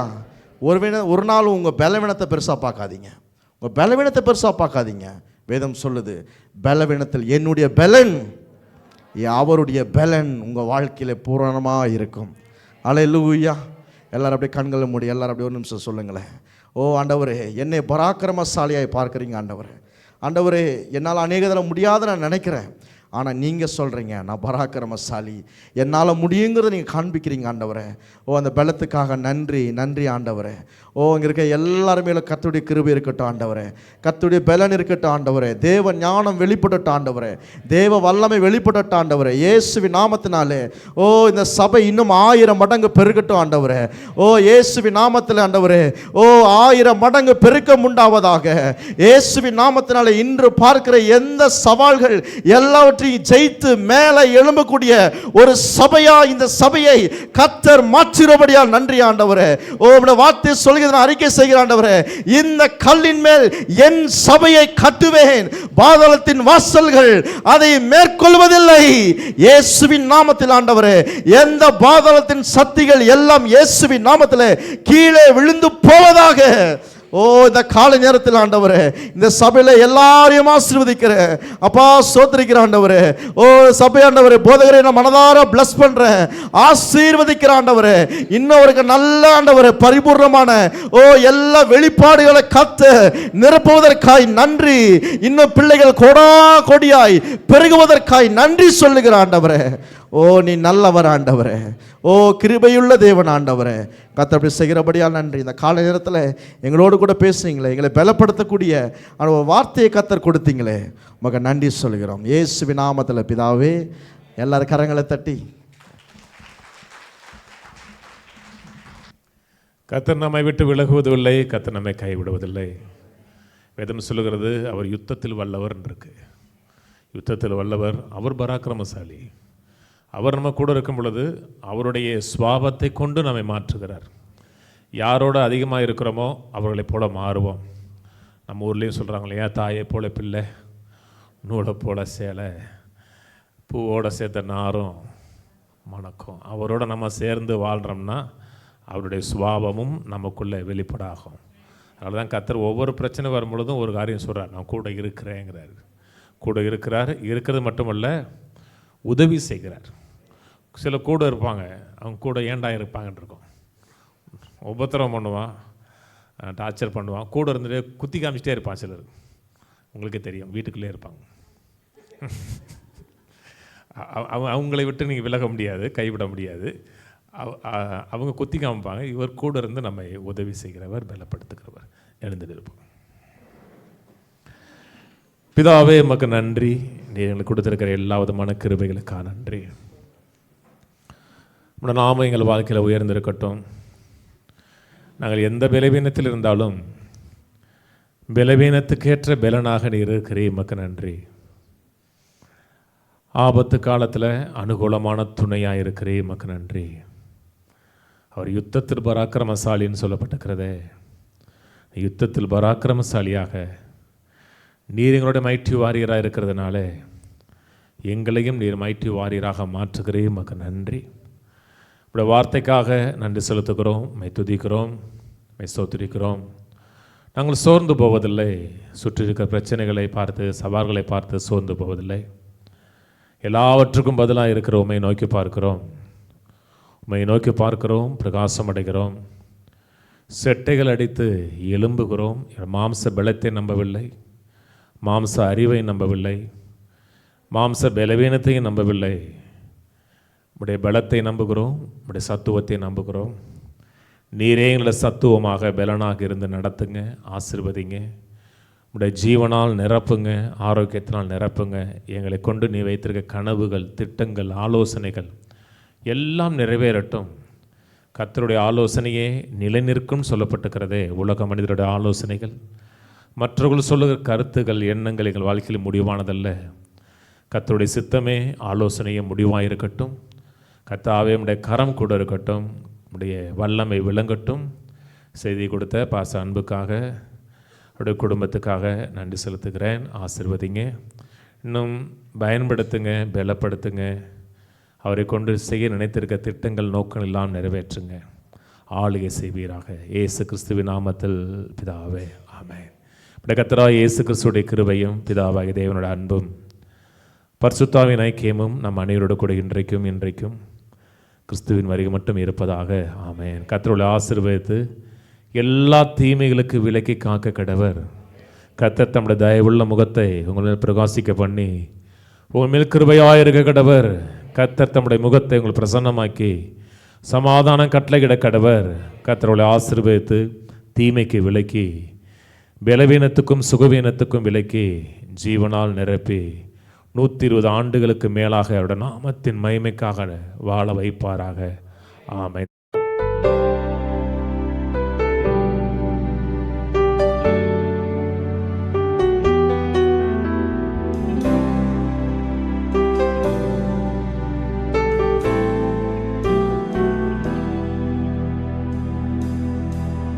ஒரு நாள் உங்கள் பலவீனத்தை பெருசாக பார்க்காதீங்க, உங்கள் பலவீனத்தை பெருசாக பார்க்காதீங்க. வேதம் சொல்லுது, பலவீனத்தில் என்னுடைய பலன், அவருடைய பலன் உங்கள் வாழ்க்கையில் பூரணமாக இருக்கும். ஹல்லேலூயா. எல்லாரும் அப்படியே கண்களை மூடி, எல்லாரும் அப்படியே ஒரு நிமிஷம் சொல்லுங்களேன். ஓ ஆண்டவரே, என்னை பராக்கிரமசாலியாய் பார்க்குறீங்க ஆண்டவரே. ஆண்டவரே, என்னால் அநேக தடவை முடியாத நான் நினைக்கிறேன், ஆனால் நீங்கள் சொல்கிறீங்க நான் பராக்கிரமசாலி, என்னால் முடியுங்கிறத நீங்கள் காண்பிக்கிறீங்க ஆண்டவரே. ஓ அந்த பலத்துக்காக நன்றி, நன்றி ஆண்டவரே. ஓ இங்கே இருக்க எல்லாருமே கர்த்தருடைய கிருபை இருக்கட்டும் ஆண்டவரே, கர்த்தருடைய பலன் இருக்கட்டும் ஆண்டவரே, தேவ ஞானம் வெளிப்படட்டும் ஆண்டவரே, தேவ வல்லமை வெளிப்படட்டும் ஆண்டவரே, இயேசுவின் நாமத்தினாலே. ஓ இந்த சபை இன்னும் 1000 மடங்கு பெருகட்டும் ஆண்டவரே. ஓ இயேசுவின் நாமத்தில் ஆண்டவரே, ஓ 1000 மடங்கு பெருக்கம் உண்டாவதாக. இயேசுவின் நாமத்தினாலே இன்று பார்க்கிற எந்த சவால்கள் எல்லாவற்றையும் ஜெயித்து மேலே எழும்பக்கூடிய ஒரு சபையா இந்த சபையை கர்த்தர் மாற்றினபடியால் நன்றி ஆண்டவரே. ஓ வார்த்தை சொல்கிற அறிக்கை செய்கிற ஆண்டவரே, இந்த கல்லின் மேல் என் சபையை கட்டுவேன், பாதாளத்தின் வாசல்கள் அதை மேற்கொள்வதில்லை. இயேசுவின் நாமத்தில் ஆண்டவரே, எந்த பாதாளத்தின் சக்திகள் எல்லாம் இயேசுவின் நாமத்தில் கீழே விழுந்து போவதாக. ஓ இந்த காலை நேரத்தில் ஆண்டவரே, இந்த சபையில எல்லாரையும் ஆசீர்வதிக்கிற அப்பா, ஸ்தோத்திரிக்கிற ஆண்டவரே. ஓ சபை ஆண்டவரே, போதகரை நான் மனதார பிளஸ் பண்றேன், ஆசீர்வதிக்கிற ஆண்டவரே. இன்னொருக்கு நல்ல ஆண்டவரே, பரிபூர்ணமான ஓ எல்லா வெளிப்பாடுகளை கத்து நிரப்புவதற்காய் நன்றி. இன்னும் பிள்ளைகள் கோடா கோடியாய் பெருகுவதற்காய் நன்றி சொல்லுகிற ஆண்டவரே. ஓ நீ நல்லவர் ஆண்டவரே, ஓ கிருபையுள்ள தேவன் ஆண்டவரே. கர்த்தர் அப்படி செய்கிறபடியால் நன்றி. இந்த காலை நேரத்தில் எங்களோடு கூட பேசுனீங்களே, எங்களை பலப்படுத்தக்கூடிய ஒரு வார்த்தையை கர்த்தர் கொடுத்தீங்களே, உமக்கு நன்றி சொல்கிறோம். இயேசுவின் நாமத்தில் பிதாவே. எல்லாரும் கரங்களை தட்டி. கர்த்தர் நம்மை விட்டு விலகுவதில்லை, கர்த்தர் நம்மை கைவிடுவதில்லை. வேதம் சொல்லுகிறது, அவர் யுத்தத்தில் வல்லவர் இருக்கு. யுத்தத்தில் வல்லவர், அவர் பராக்கிரமசாலி. அவர் நம்ம கூட இருக்கும் பொழுது அவருடைய சுவாபத்தை கொண்டு நம்மை மாற்றுகிறார். யாரோட அதிகமாக இருக்கிறோமோ அவர்களை போல மாறுவோம். நம்ம ஊர்லேயும் சொல்கிறாங்க இல்லையா, தாயை போல பிள்ளை, நூலை போல சேலை, பூவோட சேர்த்த நாரும் மணக்கும். அவரோட நம்ம சேர்ந்து வாழ்கிறோம்னா அவருடைய சுவாபமும் நமக்குள்ளே வெளிப்படாகும். அதனால தான் கர்த்தர் ஒவ்வொரு பிரச்சனை வரும் பொழுதும் ஒரு காரியம் சொல்கிறார், நான் கூட இருக்கிறேங்கிறார். கூட இருக்கிறது மட்டுமல்ல, உதவி செய்கிறார். சில கூட இருப்பாங்க, அவங்க கூட ஏண்டா இருப்பாங்கன்னு இருக்கும், உபத்திரம் பண்ணுவான், டார்ச்சர் பண்ணுவான், கூட இருந்துட்டு குத்தி காமிச்சிட்டே இருப்பான். சிலர் உங்களுக்கே தெரியும், வீட்டுக்குள்ளே இருப்பாங்க. அவங்களை விட்டு நீங்கள் விலக முடியாது, கைவிட முடியாது. அவங்க குத்தி காமிப்பாங்க. இவர் கூட இருந்து நம்மை உதவி செய்கிறவர், பலப்படுத்துகிறவர். எழுந்துட்டு இருப்போம். பிதாவே உமக்கு நன்றி, நீ எங்களுக்கு கொடுத்திருக்கிற எல்லா விதமான கிருபைகளுக்காக நன்றி. உம்முடைய நாமம் எங்கள் வாழ்க்கையில் உயர்ந்திருக்கட்டும். நாங்கள் எந்த பலவீனத்தில் இருந்தாலும் பலவீனத்துக்கேற்ற பலனாக நீ இருக்கிறீர், உமக்கு நன்றி. ஆபத்து காலத்தில் அனுகூலமான துணையாக இருக்கிறீர், உமக்கு நன்றி. அவர் யுத்தத்தில் பராக்கிரமசாலின்னு சொல்லப்பட்டிருக்கிறதே, யுத்தத்தில் பராக்கிரமசாலியாக நீர் எங்களுடைய மைட்டி வாரியராக இருக்கிறதுனால எங்களையும் நீர் மாற்றி வாரியராக மாற்றுகிறேன். உமக்கு நன்றி. உடைய வார்த்தைக்காக நன்றி செலுத்துகிறோம். மை துதிக்கிறோம், மை ஸ்தோத்திரிக்கிறோம். நாங்கள் சோர்ந்து போவதில்லை. சுற்றி இருக்கிற பிரச்சனைகளை பார்த்து, சவால்களை பார்த்து சோர்ந்து போவதில்லை. எல்லாவற்றுக்கும் பதிலாக இருக்கிற உம்மை நோக்கி பார்க்கிறோம். உம்மை நோக்கி பார்க்கிறோம், பிரகாசம் அடைகிறோம். செட்டைகள் அடித்து எழும்புகிறோம். மாம்ச பலத்தை நம்பவில்லை, மாம்ச அறிவை நம்பவில்லை, மாம்ச பலவீனத்தையும் நம்பவில்லை. உடைய பலத்தை நம்புகிறோம், உடைய சத்துவத்தை நம்புகிறோம். நீரே எங்களை சத்துவமாக பலனாக இருந்து நடத்துங்க, ஆசீர்வதிங்க. உடைய ஜீவனால் நிரப்புங்க, ஆரோக்கியத்தினால் நிரப்புங்க. எங்களை கொண்டு நீ வைத்திருக்க கனவுகள், திட்டங்கள், ஆலோசனைகள் எல்லாம் நிறைவேறட்டும். கர்த்தருடைய ஆலோசனையே நிலைநிற்கும் சொல்லப்பட்டிருக்கிறதே. உலக மனிதருடைய ஆலோசனைகள், மற்றவர்கள் சொல்லுகிற கருத்துகள், எண்ணங்கள் எங்கள் வாழ்க்கையில் முடிவானதல்ல. கர்த்தருடைய சித்தமே ஆலோசனையும் முடிவாக இருக்கட்டும். கர்த்தாவே உடைய கரம் கூட இருக்கட்டும், உடைய வல்லமை விளங்கட்டும். செய்தி கொடுத்த பாச அன்புக்காக, அவருடைய குடும்பத்துக்காக நன்றி செலுத்துகிறேன். ஆசீர்வதிங்க, இன்னும் பயன்படுத்துங்க, பலப்படுத்துங்க. அவரை கொண்டு செய்ய நினைத்திருக்க திட்டங்கள், நோக்கங்கள் எல்லாம் நிறைவேற்றுங்க. ஆளுகை செய்வீராக. இயேசு கிறிஸ்துவின் நாமத்தில் பிதாவே, ஆமென். கர்த்தராகிய இயேசு கிறிஸ்துடைய கிருபையும், பிதாவாகிய தேவனுடைய அன்பும், பரிசுத்தாவின் ஐக்கியமும் நம் அனைவரோடு கூட இன்றைக்கும் கிறிஸ்துவின் வருகை மட்டும் இருப்பதாக. ஆமென். கர்த்தருடைய ஆசீர்வதித்து எல்லா தீமைகளுக்கு விலக்கி காக்க கடவர். கர்த்தர் தம்முடைய தயவுள்ள முகத்தை உங்கள் பிரகாசிக்க பண்ணி உங்கள் மேல் கிருபையாக இருக்க கடவர். கர்த்தர் தம்முடைய முகத்தை உங்கள் பிரசன்னமாக்கி சமாதானம் கட்டளையிட கடவர். கர்த்தருடைய ஆசீர்வதித்து தீமைக்கு விலக்கி, பலவீனத்துக்கும் சுகவீனத்துக்கும் விலக்கி, ஜீவனால் நிரப்பி 120 ஆண்டுகளுக்கு மேலாக அவருடைய நாமத்தின் மகிமைக்காக வாழ வைப்பாராக. ஆமென்.